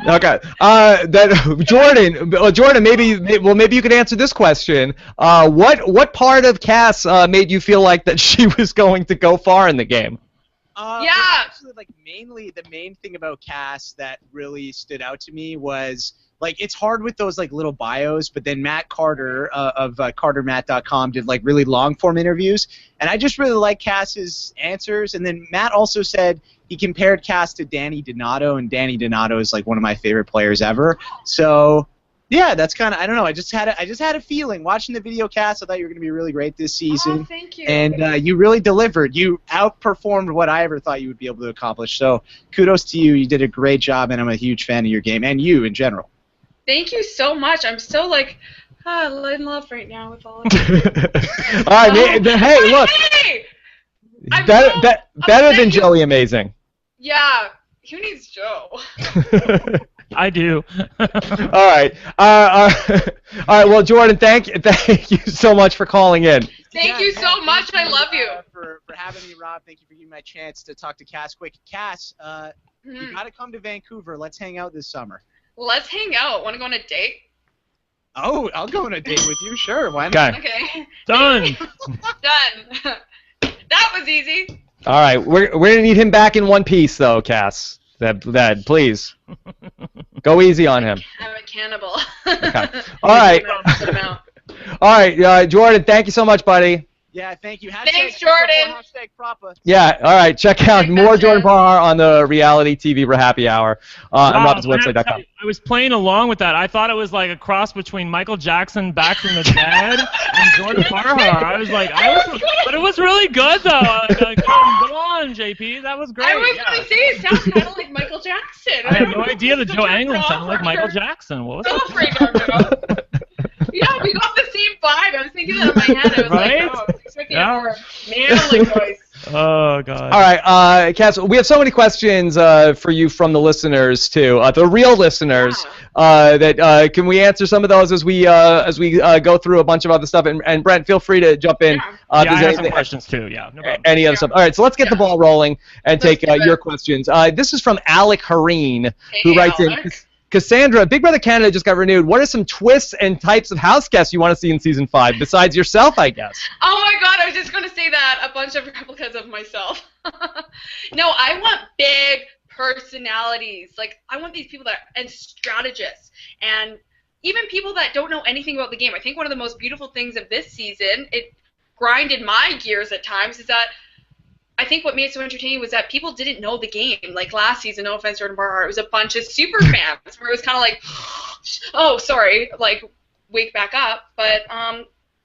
Okay. Jordan, maybe you could answer this question. What part of Cass made you feel like that she was going to go far in the game? Yeah. Actually, like, mainly the main thing about Cass that really stood out to me was, like, it's hard with those, like, little bios, but then Matt Carter of CarterMatt.com did, like, really long-form interviews, and I just really like Cass's answers. And then Matt also said he compared Cass to Danny Donato, and Danny Donato is, like, one of my favorite players ever. So yeah, that's kind of, I don't know. I just had a feeling watching the video cast. I thought you were going to be really great this season. Oh, thank you. And you really delivered. You outperformed what I ever thought you would be able to accomplish. So kudos to you. You did a great job, and I'm a huge fan of your game and you in general. Thank you so much. I'm so like in love right now with all of you. All right, hey, look. Hey! Better than Joey Amazing. Yeah. Who needs Joe? I do. All right. All right. Well, Jordan, thank you so much for calling in. Thank you so much. I love you. For having me, Rob. Thank you for giving me a chance to talk to Cass quick. Cass, you got to come to Vancouver. Let's hang out this summer. Let's hang out. Want to go on a date? Oh, I'll go on a date with you. Sure. Why not? Okay. Done. Done. That was easy. All right. We're gonna need him back in one piece, though, Cass. That please. Go easy on him. I'm a cannibal. Okay. All right. All right, Jordan. Thank you so much, buddy. Yeah, thank you. Thanks, Jordan. Propa. Yeah, all right. Check out more Jordan Parhar on the Reality TV Happy Hour on robswebsite.com. I was playing along with that. I thought it was like a cross between Michael Jackson Back from the Dead and Jordan Parhar. I was like, but it was really good though. Like, go on, JP. That was great. I was going to say it sounds kind of like Michael Jackson. I had no idea that Joe Anglin sounded like Michael Jackson. What was that? Yeah, we got the same vibe. I was thinking that in my head. I was like, oh, I was expecting a more manly voice. Oh, God. All right, Cass, we have so many questions for you from the listeners, too, the real listeners. That can we answer some of those as we go through a bunch of other stuff? And Brent, feel free to jump in. I have some questions, too, yeah. No problem. Any other stuff. All right, so let's get the ball rolling and take your questions. This is from Alec Hareen, who writes in, Cassandra, Big Brother Canada just got renewed. What are some twists and types of house guests you want to see in Season 5, besides yourself, I guess? Oh my god, I was just going to say that. A bunch of replicas of myself. No, I want big personalities. Like, I want these people and strategists, and even people that don't know anything about the game. I think one of the most beautiful things of this season, it grinded my gears at times, is that I think what made it so entertaining was that people didn't know the game. Like last season, no offense, Jordan Parhar, it was a bunch of super fans where it was kind of like, oh, sorry, like, wake back up. But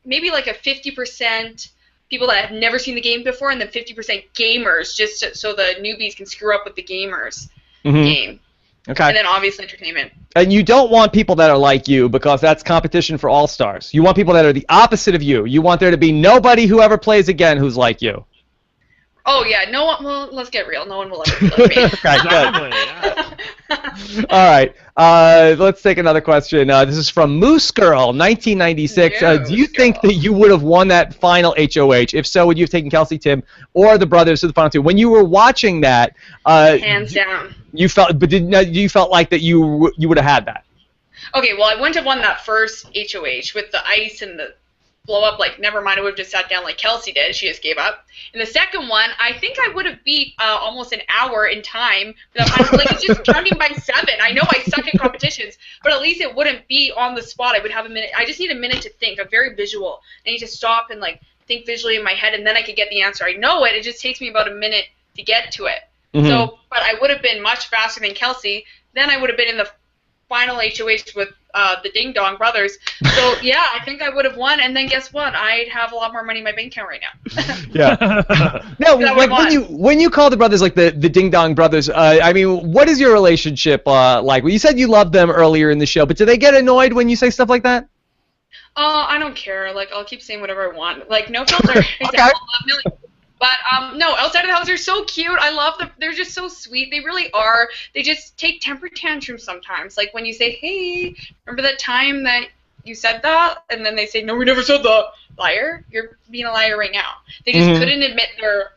maybe like a 50% people that have never seen the game before, and then 50% gamers, just so the newbies can screw up with the gamers game. Okay. And then obviously entertainment. And you don't want people that are like you, because that's competition for all-stars. You want people that are the opposite of you. You want there to be nobody who ever plays again who's like you. Oh, yeah, no one, well, let's get real. No one will ever be like me. Okay, good. All right. Let's take another question. This is from Moose Girl, 1996. Do you think that you would have won that final HOH? If so, would you have taken Kelsey, Tim, or the brothers to the final two? When you were watching that, Hands down. you felt, but you felt like that you would have had that? Okay, well, I wouldn't have won that first HOH with the ice and the blow up. Like, never mind, I would have just sat down like Kelsey did. She just gave up. And the second one, I think I would have beat almost an hour in time. Like, it's just counting by 7. I know I suck at competitions, but at least it wouldn't be on the spot. I would have a minute. I just need a minute to think. I'm very visual. I need to stop and like think visually in my head, and then I could get the answer. I know it. It just takes me about a minute to get to it. Mm-hmm. So, but I would have been much faster than Kelsey. Then I would have been in the final HOH with the Ding Dong brothers. So yeah, I think I would have won. And then guess what? I'd have a lot more money in my bank account right now. Yeah. No, like when you call the brothers like the Ding Dong brothers, I mean, what is your relationship like? Well, you said you loved them earlier in the show, but do they get annoyed when you say stuff like that? I don't care. Like, I'll keep saying whatever I want. Like, no filter. Okay. But no, outside of the house, they're so cute. I love them. They're just so sweet. They really are. They just take temper tantrums sometimes. Like when you say, "Hey, remember that time that you said that?" And then they say, "No, we never said that." Liar. You're being a liar right now. They just couldn't admit their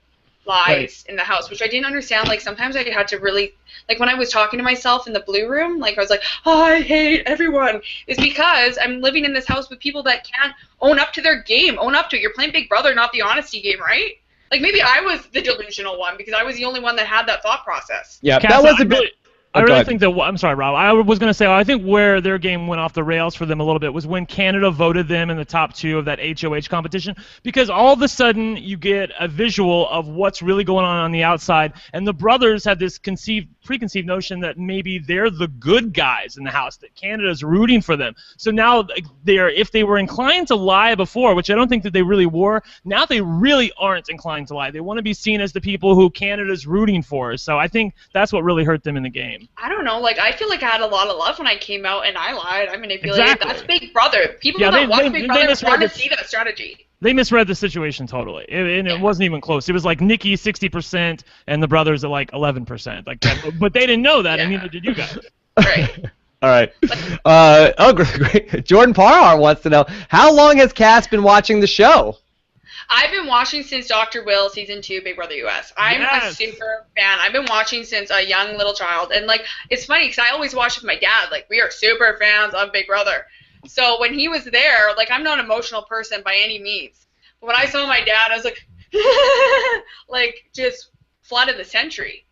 lies in the house, which I didn't understand. Like sometimes I had to really, like when I was talking to myself in the blue room, like I was like, "Oh, I hate everyone." It's because I'm living in this house with people that can't own up to their game, own up to it. You're playing Big Brother, not the honesty game, right? Like, maybe I was the delusional one because I was the only one that had that thought process. Yeah, Cass, that was a bit... I really think that, I'm sorry, Rob, I was going to say, I think where their game went off the rails for them a little bit was when Canada voted them in the top 2 of that HOH competition, because all of a sudden you get a visual of what's really going on the outside, and the brothers had this preconceived notion that maybe they're the good guys in the house, that Canada's rooting for them. So now if they were inclined to lie before, which I don't think that they really were, now they really aren't inclined to lie. They want to be seen as the people who Canada's rooting for. So I think that's what really hurt them in the game. I don't know. Like, I feel like I had a lot of love when I came out, and I lied. I manipulated. Exactly. That's Big Brother. People that watch Big Brother want to see that strategy. They misread the situation totally. It wasn't even close. It was like Nikki 60% and the brothers at like 11%. Like that. But they didn't know that, and neither did you guys. Right. All right. Great. Jordan Parhar wants to know, how long has Cass been watching the show? I've been watching since Dr. Will Season 2, Big Brother US. I'm a super fan. I've been watching since a young little child. And, like, it's funny because I always watch with my dad. Like, we are super fans of Big Brother. So when he was there, like, I'm not an emotional person by any means. But when I saw my dad, I was like, like, just flooded the century.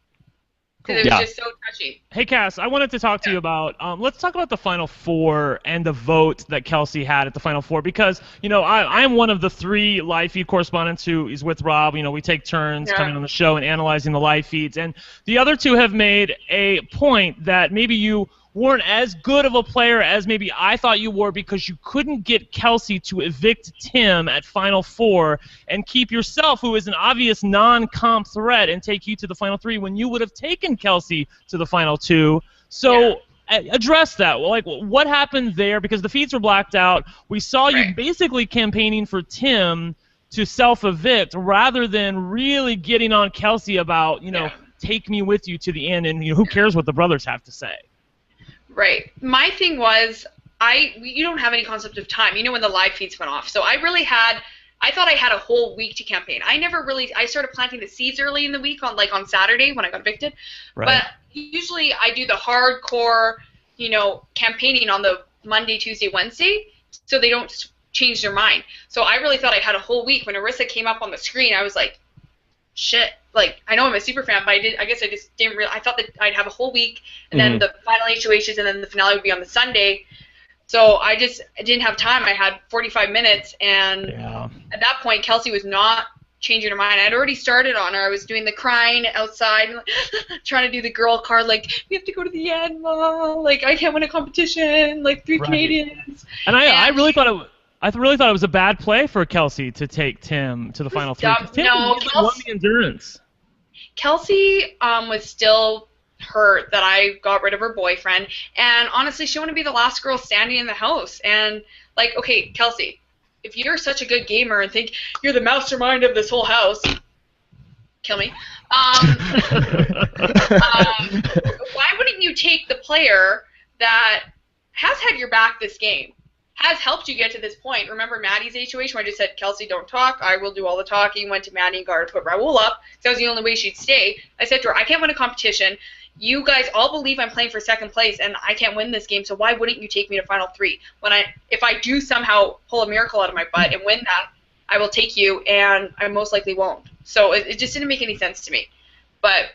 Because it was just so touchy. Hey, Cass, I wanted to talk to you about, let's talk about the Final Four and the vote that Kelsey had at the Final Four, because, you know, I'm one of the 3 live feed correspondents who is with Rob. You know, we take turns coming on the show and analyzing the live feeds, and the other 2 have made a point that maybe you weren't as good of a player as maybe I thought you were, because you couldn't get Kelsey to evict Tim at Final Four and keep yourself, who is an obvious non-comp threat, and take you to the Final 3 when you would have taken Kelsey to the Final 2. So address that. Like, what happened there? Because the feeds were blacked out. We saw you basically campaigning for Tim to self-evict rather than really getting on Kelsey about, you know, take me with you to the end, and you know, who cares what the brothers have to say. Right. My thing was, you don't have any concept of time. You know when the live feeds went off. So I thought I had a whole week to campaign. I started planting the seeds early in the week on Saturday when I got evicted. Right. But usually I do the hardcore, you know, campaigning on the Monday, Tuesday, Wednesday, so they don't change their mind. So I really thought I had a whole week. When Arissa came up on the screen, I was like, shit. Like, I know I'm a super fan, but I guess I just didn't really. I thought that I'd have a whole week, and then the final HOHs, and then the finale would be on the Sunday. So I didn't have time. I had 45 minutes, and at that point, Kelsey was not changing her mind. I'd already started on her. I was doing the crying outside, and like, trying to do the girl card, like, we have to go to the end, Mom. Like, I can't win a competition. Like, 3 Canadians. And I really thought it was a bad play for Kelsey to take Tim to the Final 3. Tim won the endurance. Kelsey was still hurt that I got rid of her boyfriend, and honestly, she wanted to be the last girl standing in the house. And like, okay, Kelsey, if you're such a good gamer and think you're the mastermind of this whole house, kill me. Why wouldn't you you take the player that has had your back this game, has helped you get to this point? Remember Maddie's situation where I just said, Kelsey, don't talk. I will do all the talking. Went to Maddie and got her to put Raul up. That was the only way she'd stay. I said to her, I can't win a competition. You guys all believe I'm playing for second place, and I can't win this game, so why wouldn't you take me to Final 3? If I do somehow pull a miracle out of my butt and win that, I will take you, and I most likely won't. So it just didn't make any sense to me. But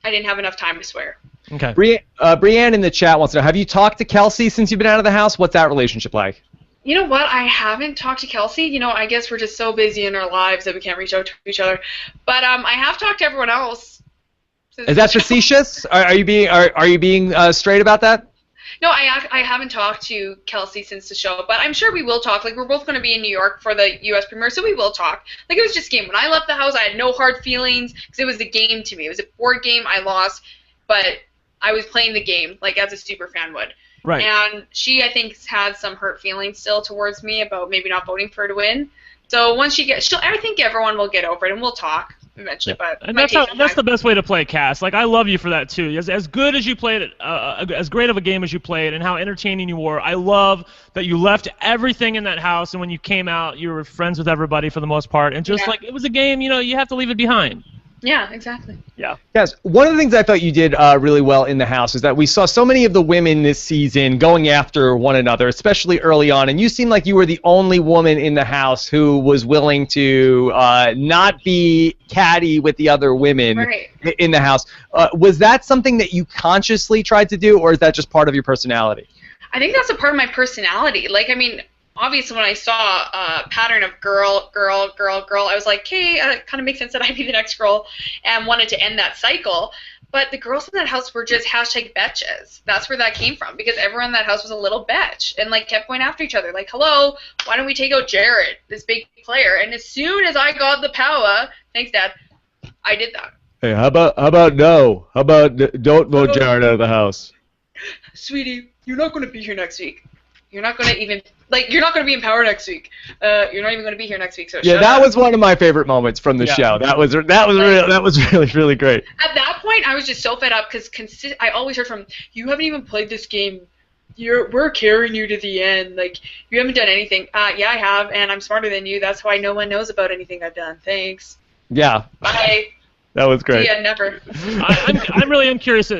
I didn't have enough time to swear. Okay. Brianne in the chat wants to know, have you talked to Kelsey since you've been out of the house? What's that relationship like? You know what? I haven't talked to Kelsey. You know, I guess we're just so busy in our lives that we can't reach out to each other. But I have talked to everyone else. Is that facetious? Are you being straight about that? No, I haven't talked to Kelsey since the show, but I'm sure we will talk. Like, we're both going to be in New York for the U.S. premiere, so we will talk. Like, it was just a game. When I left the house, I had no hard feelings because it was a game to me. It was a board game. I lost, but I was playing the game, like, as a super fan would. Right. And she, I think, had some hurt feelings still towards me about maybe not voting for her to win. So once she gets, I think everyone will get over it, and we'll talk eventually. But and that's the best way to play, Cass. Like, I love you for that too. As good as you played it, as great of a game as you played, and how entertaining you were. I love that you left everything in that house, and when you came out, you were friends with everybody for the most part. And just like it was a game, you know, you have to leave it behind. Yeah, exactly. Yeah. Yes. One of the things I thought you did really well in the house is that we saw so many of the women this season going after one another, especially early on, and you seemed like you were the only woman in the house who was willing to not be catty with the other women in the house. Was that something that you consciously tried to do, or is that just part of your personality? I think that's a part of my personality. Like, I mean, obviously, when I saw a pattern of girl, I was like, okay, it kind of makes sense that I'd be the next girl, and wanted to end that cycle. But the girls in that house were just #betches. That's where that came from, because everyone in that house was a little betch and, like, kept going after each other. Like, hello, why don't we take out Jared, this big player? And as soon as I got the power, thanks, Dad, I did that. Hey, how about no? How about don't vote Jared out of the house? Sweetie, you're not going to be here next week. You're not going to even, like, you're not going to be in power next week. You're not even going to be here next week. So yeah, that was one of my favorite moments from the show. That was really great. At that point, I was just so fed up because I always heard from, you haven't even played this game. We're carrying you to the end. Like, you haven't done anything. Yeah, I have, and I'm smarter than you. That's why no one knows about anything I've done. Thanks. Yeah. Bye. That was great. Yeah, never. I'm really curious,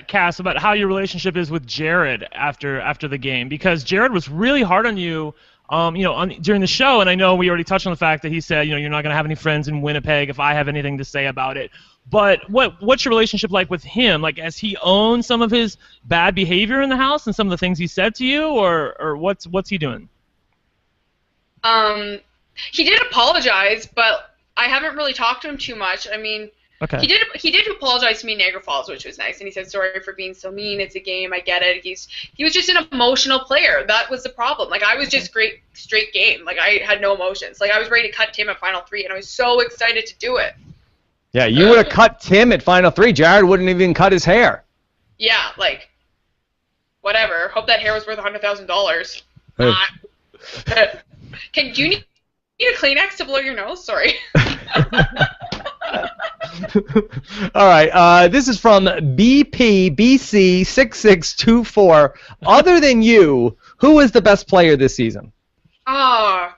Cass, about how your relationship is with Jared after the game, because Jared was really hard on you, during the show, and I know we already touched on the fact that he said, you're not going to have any friends in Winnipeg if I have anything to say about it. But what's your relationship like with him? Like, has he owned some of his bad behavior in the house and some of the things he said to you, or what's he doing? He did apologize, but I haven't really talked to him too much. I mean. Okay. He did apologize to me in Niagara Falls, which was nice, and he said, sorry for being so mean, it's a game, I get it. He was just an emotional player. That was the problem. Like, I was just straight game. Like, I had no emotions. Like, I was ready to cut Tim at Final 3, and I was so excited to do it. Yeah, you would have cut Tim at Final 3. Jared wouldn't even cut his hair. Yeah, like, whatever. Hope that hair was worth $100,000. Do you need a Kleenex to blow your nose? Sorry. All right, this is from BPBC6624. Other than you, who is the best player this season? You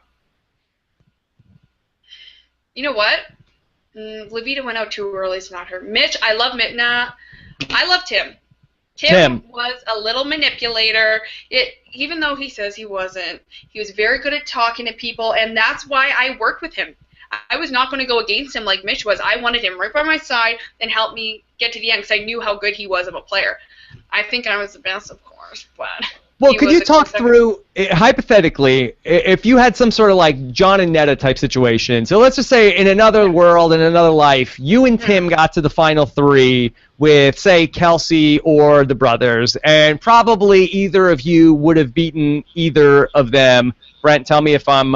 know what? Levita went out too early, it's not her. Mitch, I love Mitch. Nah, I love Tim. Tim was a little manipulator. Even though he says he wasn't, he was very good at talking to people, and that's why I worked with him. I was not going to go against him like Mitch was. I wanted him right by my side and help me get to the end because I knew how good he was of a player. I think I was the best, of course, but... Well, could you talk through, hypothetically, if you had some sort of like John and Netta type situation, so let's just say in another world, in another life, you and Tim got to the Final 3 with, say, Kelsey or the brothers, and probably either of you would have beaten either of them. Brent, tell me if I'm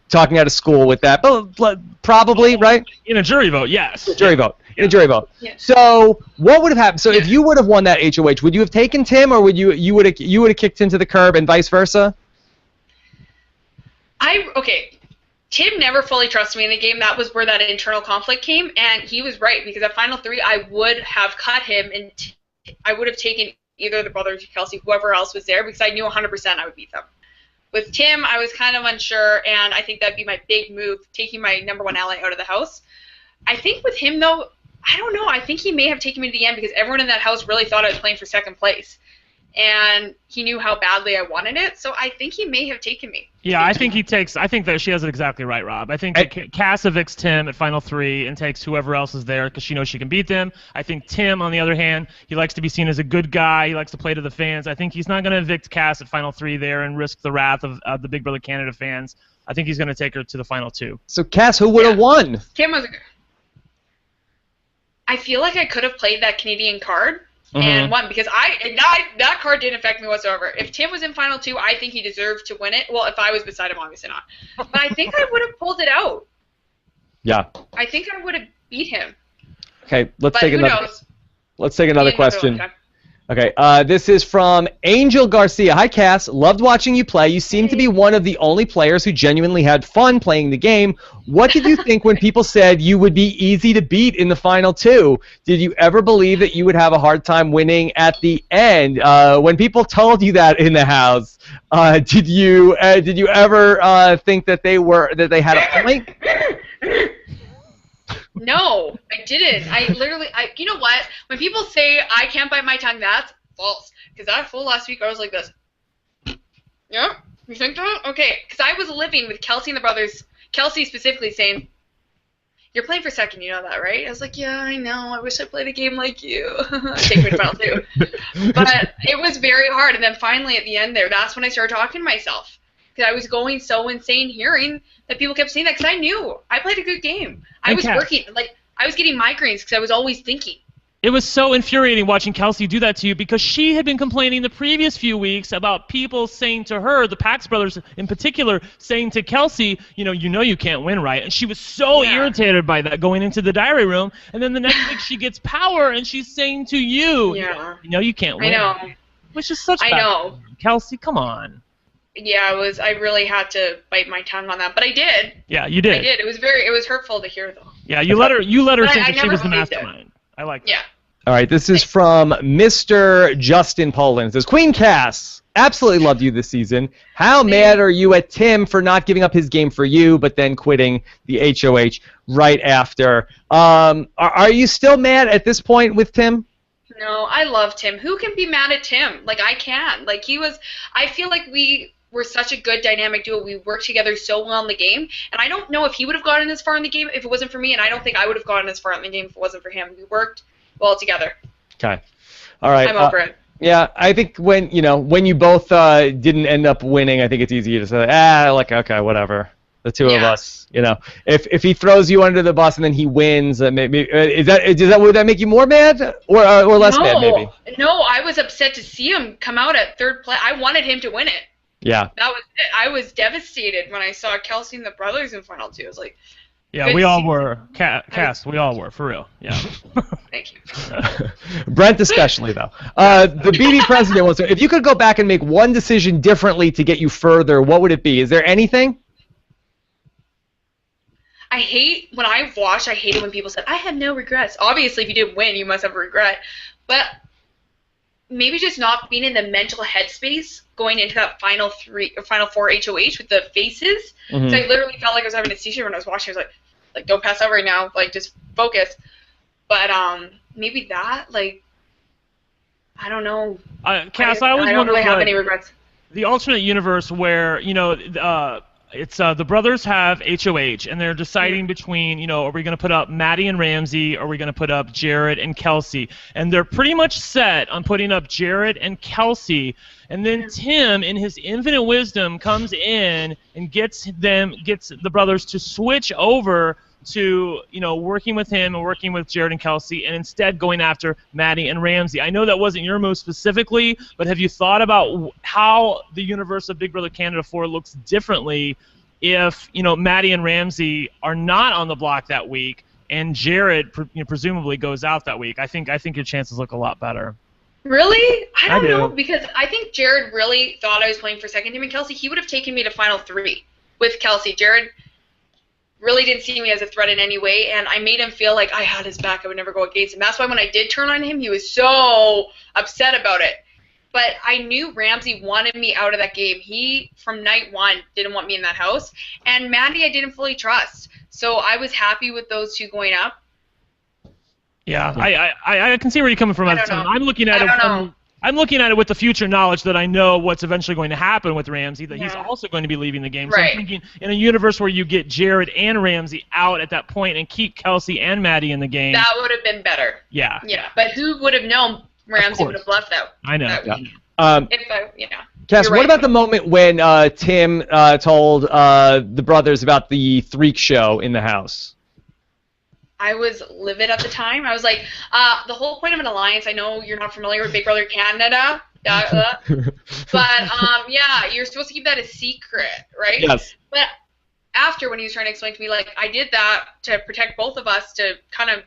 talking out of school with that, but probably, right? In a jury vote, yes. Jury vote. In a jury vote. Yeah. So what would have happened? So if you would have won that HOH, would you have taken Tim, or would you would have kicked him to the curb, and vice versa? Okay. Tim never fully trusted me in the game. That was where that internal conflict came, and he was right, because at Final 3 I would have cut him, and I would have taken either the brothers or Kelsey, whoever else was there, because I knew 100% I would beat them. With Tim, I was kind of unsure, and I think that'd be my big move, taking my number one ally out of the house. I think with him, though, I don't know. I think he may have taken me to the end because everyone in that house really thought I was playing for second place. And he knew how badly I wanted it, so I think he may have taken me. Yeah, I think that she has it exactly right, Rob. I think that Cass evicts Tim at Final 3 and takes whoever else is there because she knows she can beat them. I think Tim, on the other hand, he likes to be seen as a good guy. He likes to play to the fans. I think he's not going to evict Cass at Final 3 there and risk the wrath of the Big Brother Canada fans. I think he's going to take her to the Final 2. So, Cass, who would have won? Tim was I feel like I could have played that Canadian card and won because that card didn't affect me whatsoever. If Tim was in Final 2, I think he deserved to win it. Well, if I was beside him, obviously not. But I think I would have pulled it out. Yeah. I think I would have beat him. Okay, let's But take who another. knows? Let's take another question. Okay. Okay, this is from Angel Garcia. Hi, Cass. Loved watching you play. You seem to be one of the only players who genuinely had fun playing the game. What did you think when people said you would be easy to beat in the Final 2? Did you ever believe that you would have a hard time winning at the end? When people told you that in the house, did you ever think that they had a point? No, I didn't. You know what? When people say I can't bite my tongue, that's false. Because that whole last week I was like this. Yeah? You think that? Okay. Because I was living with Kelsey and the brothers. Kelsey specifically saying, "You're playing for second, you know that, right?" I was like, "Yeah, I know. I wish I played a game like you." Take me to Final 2. But it was very hard. And then finally at the end there, that's when I started talking to myself. Because I was going so insane hearing that people kept saying that because I knew I played a good game. I was working, I was getting migraines because I was always thinking. It was so infuriating watching Kelsey do that to you because she had been complaining the previous few weeks about people saying to her, the Pax brothers in particular, saying to Kelsey, you know you can't win, right? And she was so irritated by that going into the diary room. And then the next week she gets power and she's saying to you, you can't win. I know. Which is such bad. I know. Kelsey, come on. Yeah, I really had to bite my tongue on that, but I did. Yeah, you did. I did. It was hurtful to hear though. Yeah, you let her think that she was the believed mastermind. I like that. Yeah. All right, this is from Mr. Justin Poland. It says, Queen Cass, absolutely loved you this season. How mad are you at Tim for not giving up his game for you, but then quitting the HOH right after? Are you still mad at this point with Tim? No, I love Tim. Who can be mad at Tim? Like, I can. Like, I feel like we were such a good dynamic duo. We worked together so well in the game, and I don't know if he would have gotten as far in the game if it wasn't for me, and I don't think I would have gotten as far in the game if it wasn't for him. We worked well together. Okay. All right. I'm over it. Yeah, I think when you both didn't end up winning, I think it's easier to say, okay, whatever. The two of us, if he throws you under the bus and then he wins, maybe would that make you more mad or less mad maybe? No, I was upset to see him come out at third place. I wanted him to win it. Yeah. That was it. I was devastated when I saw Kelsey and the brothers in Final 2. I was like, yeah, we all were. Cass, we all were, for real. Yeah. Thank you. Brent especially, though. The BB president wants to, if you could go back and make one decision differently to get you further, what would it be? Is there anything? I hate it when people said, I had no regrets. Obviously, if you didn't win, you must have a regret. But maybe just not being in the mental headspace going into that Final 4 HOH with the faces. Mm-hmm. So I literally felt like I was having a seizure when I was watching. I was like, don't pass out right now. Like, just focus. But maybe that, like, I don't know. Cass, I always don't wonder really have any regrets. The alternate universe where, it's the brothers have HOH, and they're deciding between, are we going to put up Maddie and Ramsey, or are we going to put up Jared and Kelsey? And they're pretty much set on putting up Jared and Kelsey. And then Tim, in his infinite wisdom, comes in and gets the brothers to switch over to, working with him and working with Jared and Kelsey, and instead going after Maddie and Ramsey. I know that wasn't your move specifically, but have you thought about how the universe of Big Brother Canada 4 looks differently if, Maddie and Ramsey are not on the block that week and Jared presumably goes out that week? I think your chances look a lot better. Really? I don't know, because I think Jared really thought I was playing for second team, and Kelsey, he would have taken me to Final 3 with Kelsey. Jared really didn't see me as a threat in any way, and I made him feel like I had his back. I would never go against him. That's why when I did turn on him, he was so upset about it. But I knew Ramsey wanted me out of that game. He, from night one, didn't want me in that house. And Maddie, I didn't fully trust. So I was happy with those two going up. Yeah, I can see where you're coming from. I'm looking at it I'm looking at it with the future knowledge that I know what's eventually going to happen with Ramsey, that he's also going to be leaving the game. So I'm thinking in a universe where you get Jared and Ramsey out at that point and keep Kelsey and Maddie in the game. That would have been better. Yeah. Yeah, but who would have known Ramsey would have bluffed out? I know. Cass, what about the moment when Tim told the brothers about the Threak show in the house? I was livid at the time. I was like, the whole point of an alliance, I know you're not familiar with Big Brother Canada, but yeah, you're supposed to keep that a secret, right? Yes. But after, when he was trying to explain to me, like, I did that to protect both of us, to kind of,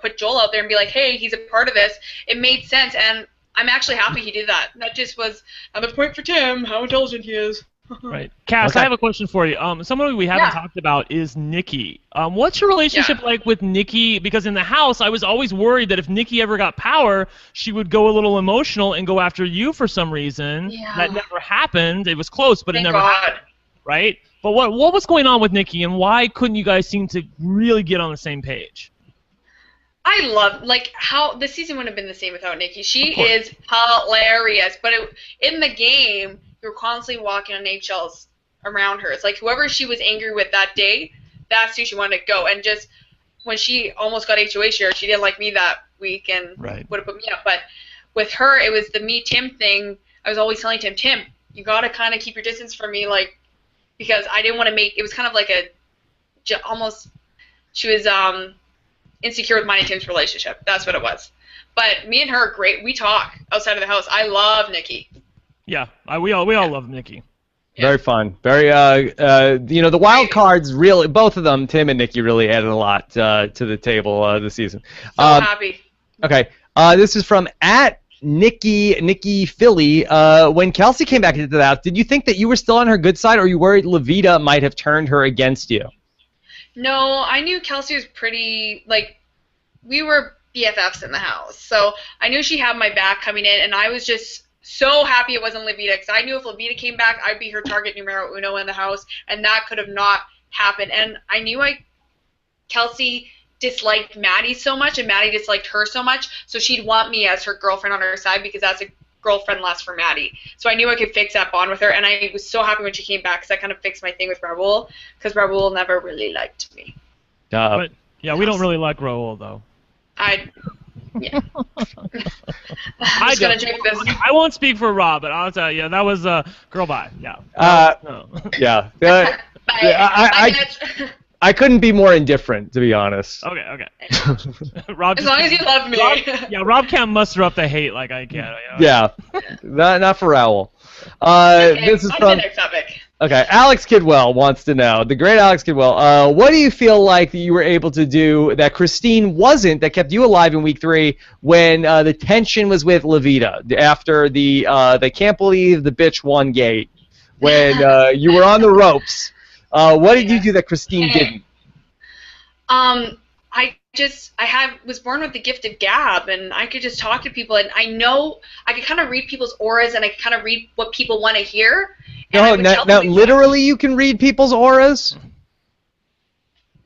put Joel out there and be like, hey, he's a part of this. It made sense, and I'm actually happy he did that. That just was a point for Tim, how intelligent he is. Right. Cass, I have a question for you. Someone we haven't talked about is Nikki. What's your relationship like with Nikki? Because in the house, I was always worried that if Nikki ever got power, she would go a little emotional and go after you for some reason. Yeah. That never happened. It was close, but it never happened. Right? But what was going on with Nikki, and why couldn't you guys seem to really get on the same page? I love, how the season wouldn't have been the same without Nikki. She is hilarious. But in the game, you're constantly walking on eggshells around her. It's like whoever she was angry with that day, that's who she wanted to go. And just when she almost got HOH here, she didn't like me that week and would have put me up. But with her, it was the me-Tim thing. I was always telling Tim, you got to kind of keep your distance from me, because I didn't want to make – it was kind of like almost – she was insecure with mine and Tim's relationship. That's what it was. But me and her are great. We talk outside of the house. I love Nikki. Yeah, we all love Nikki. Yeah. Very fun. Very the wild cards really, both of them, Tim and Nikki, really added a lot to the table this season. So happy. Okay, this is from Nikki Philly. When Kelsey came back into the house, did you think that you were still on her good side, or you worried Levita might have turned her against you? No, I knew Kelsey was pretty we were BFFs in the house, so I knew she had my back coming in, and I was just so happy it wasn't Levita, because I knew if Levita came back, I'd be her target numero uno in the house, and that could have not happened. And I knew Kelsey disliked Maddie so much, and Maddie disliked her so much, so she'd want me as her girlfriend on her side, because that's a girlfriend less for Maddie. So I knew I could fix that bond with her, and I was so happy when she came back, because that kind of fixed my thing with Raul, because Raul never really liked me. But yeah, we don't really like Raul, though. Yeah. I'm just gonna drink this. I won't speak for Rob, but I'll tell you, that was girl bye. Yeah. No. Yeah. I couldn't be more indifferent, to be honest. Okay. Rob, as long as you love me. Rob can't muster up the hate like I can. Yeah. Not for Raul. This is on from the next topic. Okay, Alex Kidwell wants to know, the great Alex Kidwell, what do you feel like you were able to do that Christine wasn't, that kept you alive in week 3 when the tension was with Levita after the can't believe the bitch won gate, when you were on the ropes? What did you do that Christine didn't? I was born with the gift of gab, and I could just talk to people, and I know I could kind of read people's auras, and I could kind of read what people want to hear. No, now literally you can read people's auras?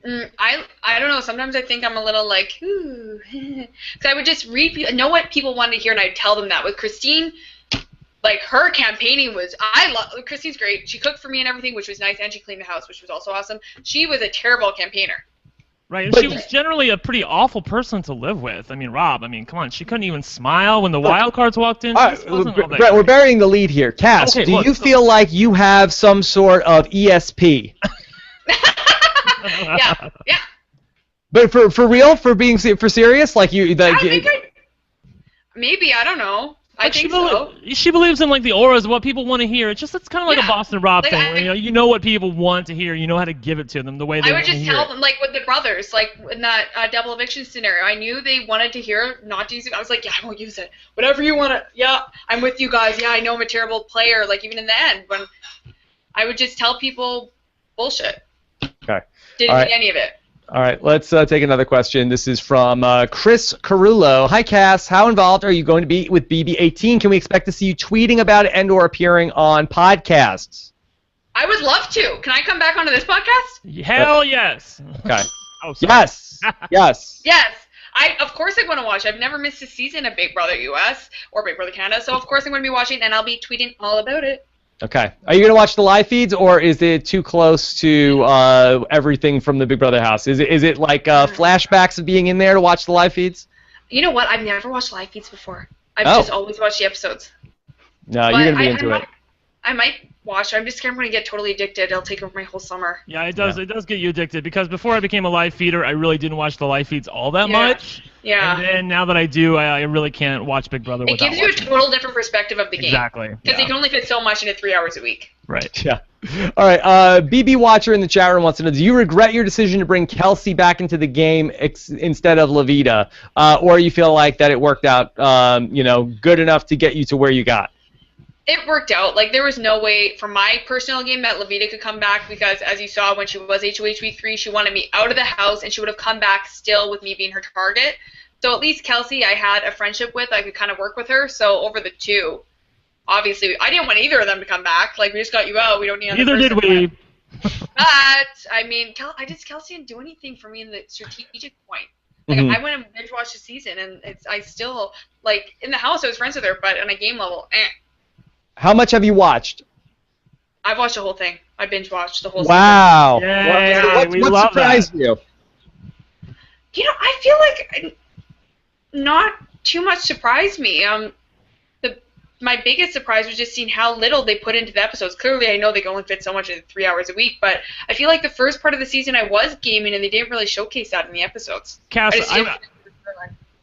I don't know. Sometimes I think I'm a little ooh. Because I would just know what people wanted to hear, and I'd tell them that. With Christine, her campaigning was, Christine's great. She cooked for me and everything, which was nice, and she cleaned the house, which was also awesome. She was a terrible campaigner. Right, and she was generally a pretty awful person to live with. I mean, Rob, come on, she couldn't even smile when the wild cards walked in. Brett, we're burying the lead here. Cass, do you feel like you have some sort of ESP? Yeah. But for real, for serious, maybe, I don't know. I think so. She believes in the auras of what people want to hear. It's kind of like a Boston Rob thing. Where, you know what people want to hear. You know how to give it to them the way they want to hear. I would just tell them, with the brothers, in that double eviction scenario. I knew they wanted to hear not to use it. I was like, yeah, I won't use it. Whatever you want to. Yeah, I'm with you guys. Yeah, I know I'm a terrible player. Even in the end, when I would just tell people bullshit. Okay. Didn't All right. see any of it. All right, let's take another question. This is from Chris Carullo. Hi, Cass. How involved are you going to be with BB18? Can we expect to see you tweeting about it and or appearing on podcasts? I would love to. Can I come back onto this podcast? Hell yes. Okay. Oh, sorry. Yes. Yes. Yes. Of course I'm going to watch. I've never missed a season of Big Brother US or Big Brother Canada, so of course I'm going to be watching, and I'll be tweeting all about it. Okay. Are you going to watch the live feeds, or is it too close to everything from the Big Brother house? Is it like flashbacks of being in there to watch the live feeds? You know what? I've never watched live feeds before. I've just always watched the episodes. No, But you're going to be into it. I might watch. I'm just scared I'm going to get totally addicted. It'll take over my whole summer. Yeah, it does. Yeah. It does get you addicted because before I became a live feeder, I really didn't watch the live feeds all that much. Yeah. And then now that I do, I really can't watch Big Brother without watching. It gives you a total different perspective of the game. Exactly. Because they can only fit so much into 3 hours a week. Right. Yeah. All right. BB Watcher in the chat room wants to know: do you regret your decision to bring Kelsey back into the game instead of Levita, or you feel like that it worked out, good enough to get you to where you got? It worked out. Like, there was no way for my personal game that Levita could come back because, as you saw, when she was HOH Week 3, she wanted me out of the house, and she would have come back still with me being her target. So at least Kelsey I had a friendship with. I could kind of work with her. So over the two, obviously, I didn't want either of them to come back. Like, we just got you out. We don't need another Neither did we. But, I mean, Kelsey didn't do anything for me in the strategic point. Like, I went and binge-watched the season, and I still, like, in the house, I was friends with her, but on a game level, How much have you watched? I've watched the whole thing. I binge-watched the whole Wow. season. Yeah, What surprised you? You know, I feel like not too much surprised me. My biggest surprise was just seeing how little they put into the episodes. Clearly, I know they can only fit so much in 3 hours a week, but I feel like the first part of the season I was gaming, and they didn't really showcase that in the episodes. Cass,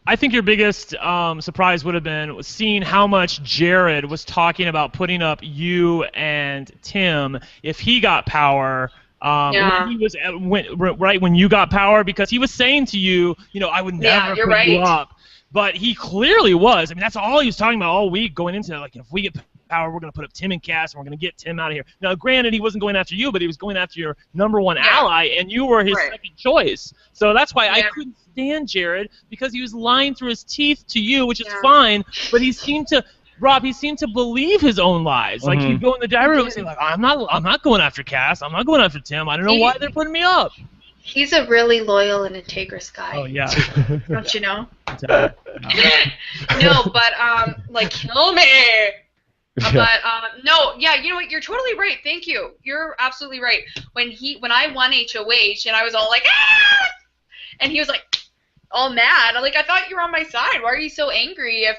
I think your biggest surprise would have been seeing how much Jared was talking about putting up you and Tim if he got power. When he was when you got power, because he was saying to you, I would never put you up. But he clearly was. I mean, that's all he was talking about all week going into it. Like, if we get power, we're going to put up Tim and Cass, and we're going to get Tim out of here. Now, granted, he wasn't going after you, but he was going after your #1 ally, and you were his second choice. So that's why I couldn't stand Jared, because he was lying through his teeth to you, which is fine, but he seemed to... Rob, he seemed to believe his own lies. Like, he'd go in the diary room and say, like, I'm not going after Cass. I'm not going after Tim. I don't know why they're putting me up. He's a really loyal and integrous guy. Oh, yeah. Don't you know? No, but, kill me. But, no, yeah, you know what? You're totally right. Thank you. You're absolutely right. When I won HOH, and I was all like, ah! And he was like, all mad. I'm like, I thought you were on my side. Why are you so angry if,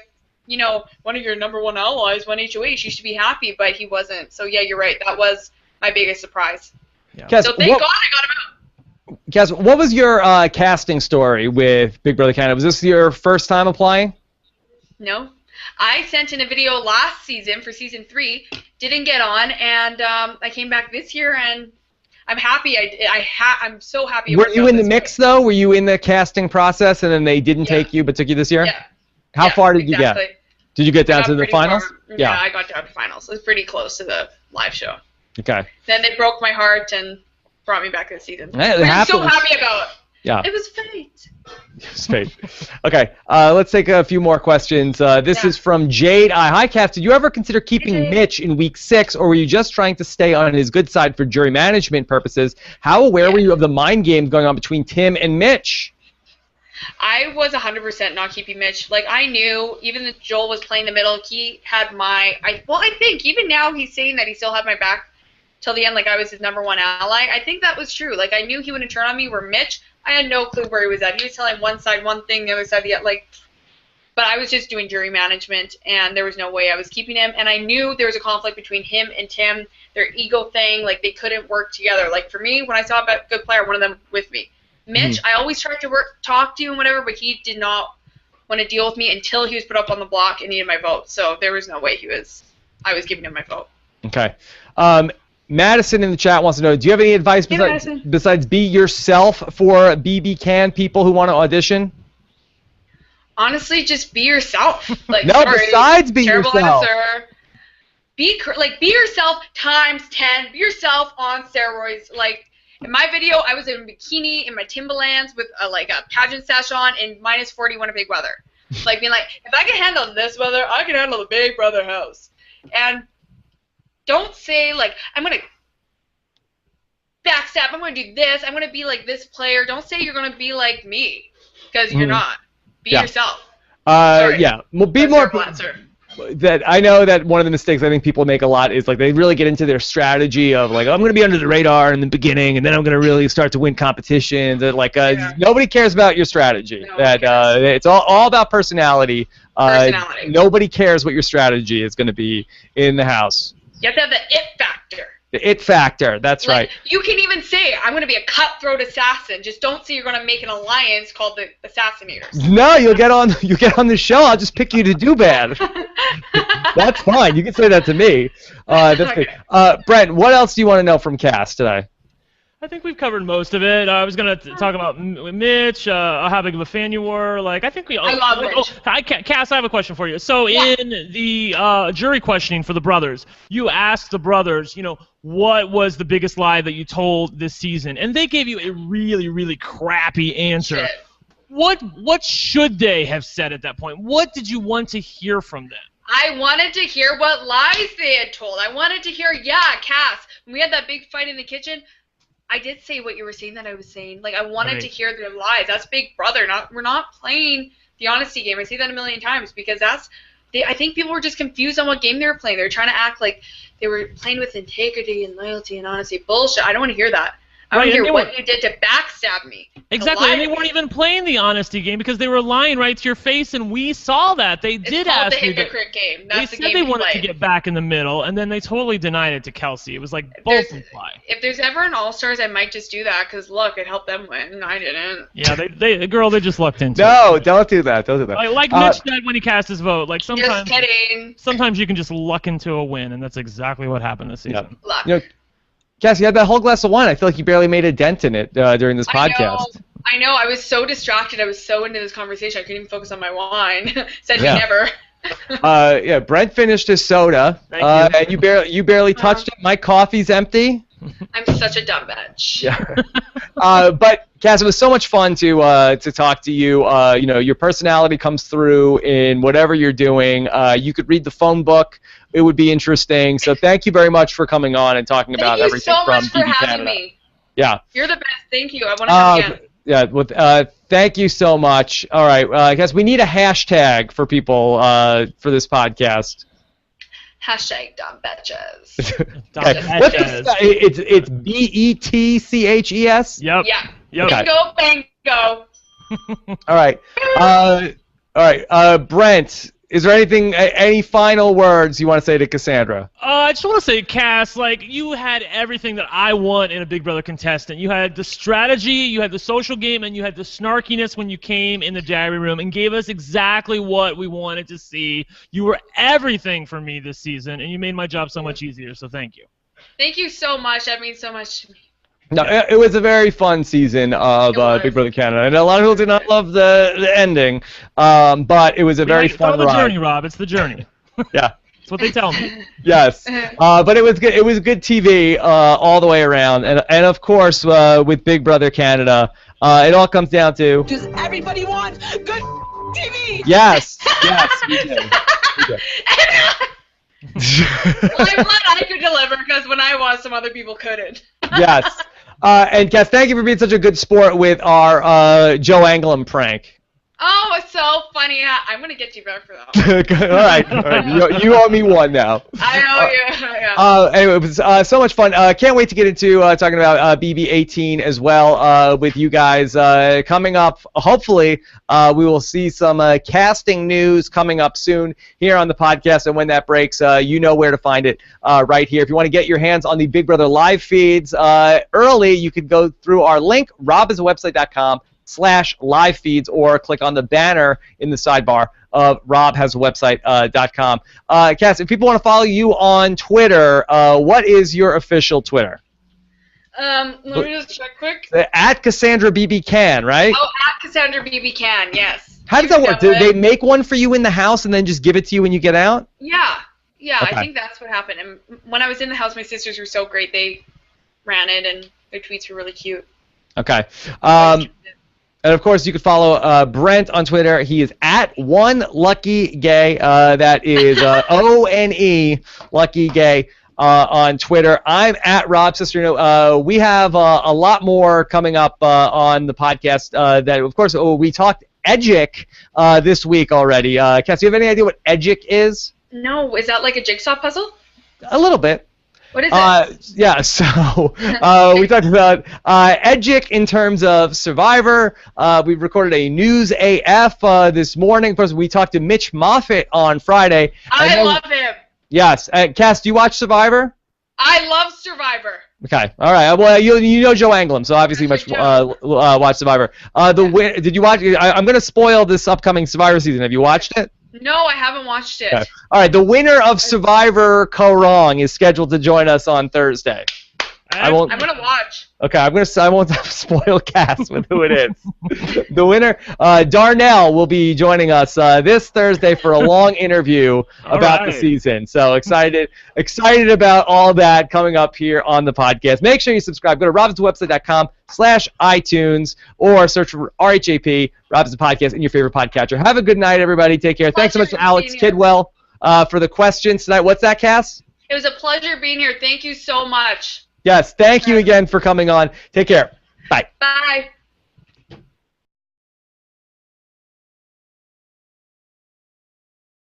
one of your #1 allies won HOH? You should be happy, but he wasn't. So, yeah, you're right. That was my biggest surprise. Yeah. Cass, so, thank God I got him out. Cass, what was your casting story with Big Brother Canada? Was this your first time applying? No. I sent in a video last season for Season 3, didn't get on, and I came back this year, and I'm happy. I'm so happy. Were you in the mix, though? Were you in the casting process, and then they didn't take you but took you this year? Yeah. How far did you get? Did you get down to the finals? Yeah, I got down to finals. It was pretty close to the live show. Okay. Then they broke my heart and brought me back this season. I'm so happy about it. Yeah. It was fate. It was fate. Okay, let's take a few more questions. This is from Jade. Hi, Cass. Did you ever consider keeping Mitch in Week 6, or were you just trying to stay on his good side for jury management purposes? How aware were you of the mind games going on between Tim and Mitch? I was 100% not keeping Mitch. Like, I knew, even if Joel was playing the middle, he had I think, even now he's saying that he still had my back till the end, like I was his #1 ally. I think that was true. Like, I knew he wouldn't turn on me, where Mitch, I had no clue where he was at. He was telling one side one thing, the other side the other, but I was just doing jury management, and there was no way I was keeping him. And I knew there was a conflict between him and Tim, their ego thing, like, they couldn't work together. Like, for me, when I saw a good player, one of them with me. Mitch, I always tried to talk to and whatever, but he did not want to deal with me until he was put up on the block and needed my vote. So there was no way I was giving him my vote. Okay. Madison in the chat wants to know, do you have any advice besides be yourself for BB Can people who want to audition? Honestly, just be yourself. Like, no, besides be yourself. Answer. Be yourself times 10. Be yourself on steroids. Like, In my video, I was in a bikini in my Timberlands with a pageant sash on in -40 Winnipeg weather. Like being like, if I can handle this weather, I can handle the Big Brother house. And don't say like, I'm gonna backstab, I'm gonna do this, I'm gonna be like this player. Don't say you're gonna be like me, because you're not. Be yourself. Yeah. Well, be more. That I know that one of the mistakes I think people make a lot is like they really get into their strategy of like, I'm going to be under the radar in the beginning, and then I'm going to really start to win competitions. And like nobody cares about your strategy. It's all about personality. Nobody cares what your strategy is going to be in the house. You have to have the it factor. The it factor. That's right. You can even say, I'm going to be a cutthroat assassin. Just don't say you're going to make an alliance called the Assassinators. No, you get on the show. I'll just pick you to do bad. That's fine. You can say that to me. That's good. Brent, what else do you want to know from Cass today? I think we've covered most of it. I was going to talk about Mitch, how big of a fan you were. Like, I think we. I love Mitch. Cass, I have a question for you. So in the jury questioning for the brothers, you asked the brothers, what was the biggest lie that you told this season, and they gave you a really, really crappy answer. Shit. What should they have said at that point? What did you want to hear from them? I wanted to hear what lies they had told. I wanted to hear, Cass, when we had that big fight in the kitchen, I did say what you were saying that I was saying. Like, I wanted to hear their lies. That's Big Brother. We're not playing the honesty game. I say that a million times because I think people were just confused on what game they were playing. They were trying to act like they were playing with integrity and loyalty and honesty. Bullshit. I don't want to hear that. I want to hear what you did to backstab me. Exactly, and they weren't even playing the honesty game because they were lying right to your face, and we saw that. They did ask you. It's called the hypocrite game. That's they the said game they wanted play. to get back in the middle, and then they totally denied it to Kelsey. It was like both imply. If there's ever an All-Stars, I might just do that because, look, it helped them win. I didn't. Yeah, they just lucked into it. No, don't do that. Don't do that. Like Mitch said when he cast his vote. Like sometimes, just kidding. Sometimes you can just luck into a win, and that's exactly what happened this season. Luck. Cass, you had that whole glass of wine. I feel like you barely made a dent in it during this podcast. I know. I was so distracted. I was so into this conversation. I couldn't even focus on my wine. Said me never. Brent finished his soda. And you barely touched it. My coffee's empty. I'm such a dumb bitch. Yeah. But Cass, it was so much fun to talk to you. Your personality comes through in whatever you're doing. You could read the phone book. It would be interesting. So thank you very much for coming on and talking about everything from BB Canada. Thank you so much for having me. Yeah. You're the best. Thank you. I want to come again. Yeah. Thank you so much. All right. I guess we need a hashtag for people for this podcast. Hashtag dumb bitches. It's BETCHES? Yep. Yeah. Yep. Bingo. All right. Brent, is there any final words you want to say to Cassandra? I just want to say, Cass, you had everything that I want in a Big Brother contestant. You had the strategy, you had the social game, and you had the snarkiness when you came in the diary room and gave us exactly what we wanted to see. You were everything for me this season, and you made my job so much easier, so thank you. Thank you so much. That means so much to me. No, it was a very fun season of Big Brother Canada, and a lot of people did not love the ending, but it was a very fun ride. It's the journey, Rob. It's the journey. Yeah. That's what they tell me. Yes. But it was good. It was good TV all the way around, and of course with Big Brother Canada, it all comes down to. Does everybody want good TV? Yes. Yes, we do. Well, I'm glad I could deliver because when I was, some other people couldn't. Yes. And Cass, thank you for being such a good sport with our Joe Anglem prank. Oh, it's so funny. I'm going to get you back for that. All right. You owe me one now. I owe you. Yeah. Anyway, it was so much fun. Can't wait to get into talking about BB18 as well with you guys. Coming up, hopefully, we will see some casting news coming up soon here on the podcast. And when that breaks, you know where to find it right here. If you want to get your hands on the Big Brother live feeds early, you could go through our link, robhasawebsite.com/live feeds, or click on the banner in the sidebar of robhasawebsite.com. Cass, if people want to follow you on Twitter, what is your official Twitter? Let me just check quick. At Cassandra BB Can, right? Oh, at Cassandra BB Can, yes. How does that work? Do they make one for you in the house and then just give it to you when you get out? Yeah. Yeah, Okay. I think that's what happened. And when I was in the house, my sisters were so great. They ran it, and Their tweets were really cute. Okay. And of course, you can follow Brent on Twitter. He is at @OneLuckyGay. That is ONE Lucky Gay on Twitter. I'm at Rob Sestrino. We have a lot more coming up on the podcast. That of course we talked Edgic this week already. Cass, do you have any idea what Edgic is? No, is that like a jigsaw puzzle? A little bit. What is it? Yeah, so we talked about Edgic in terms of Survivor. We recorded a News AF this morning. Of course, we talked to Mitch Moffat on Friday. I love him. Yes. Cass, do you watch Survivor? I love Survivor. Okay. All right. Well, you know Joe Anglem, so obviously much watch Survivor. Did you watch? I'm going to spoil this upcoming Survivor season. Have you watched it? No, I haven't watched it. Okay. All right. The winner of Survivor Co-Wrong is scheduled to join us on Thursday. I'm gonna watch. Okay, I won't spoil Cass with who it is. The winner, Darnell, will be joining us this Thursday for a long interview about the season. So excited about all that coming up here on the podcast. Make sure you subscribe. Go to robinsonwebsite.com/iTunes or search for RHAP, Robinson Podcast, in your favorite podcatcher. Have a good night, everybody. Take care. Thanks so much to Alex Kidwell for the questions tonight. What's that, Cass? It was a pleasure being here. Thank you so much. Yes, thank you again for coming on. Take care. Bye. Bye.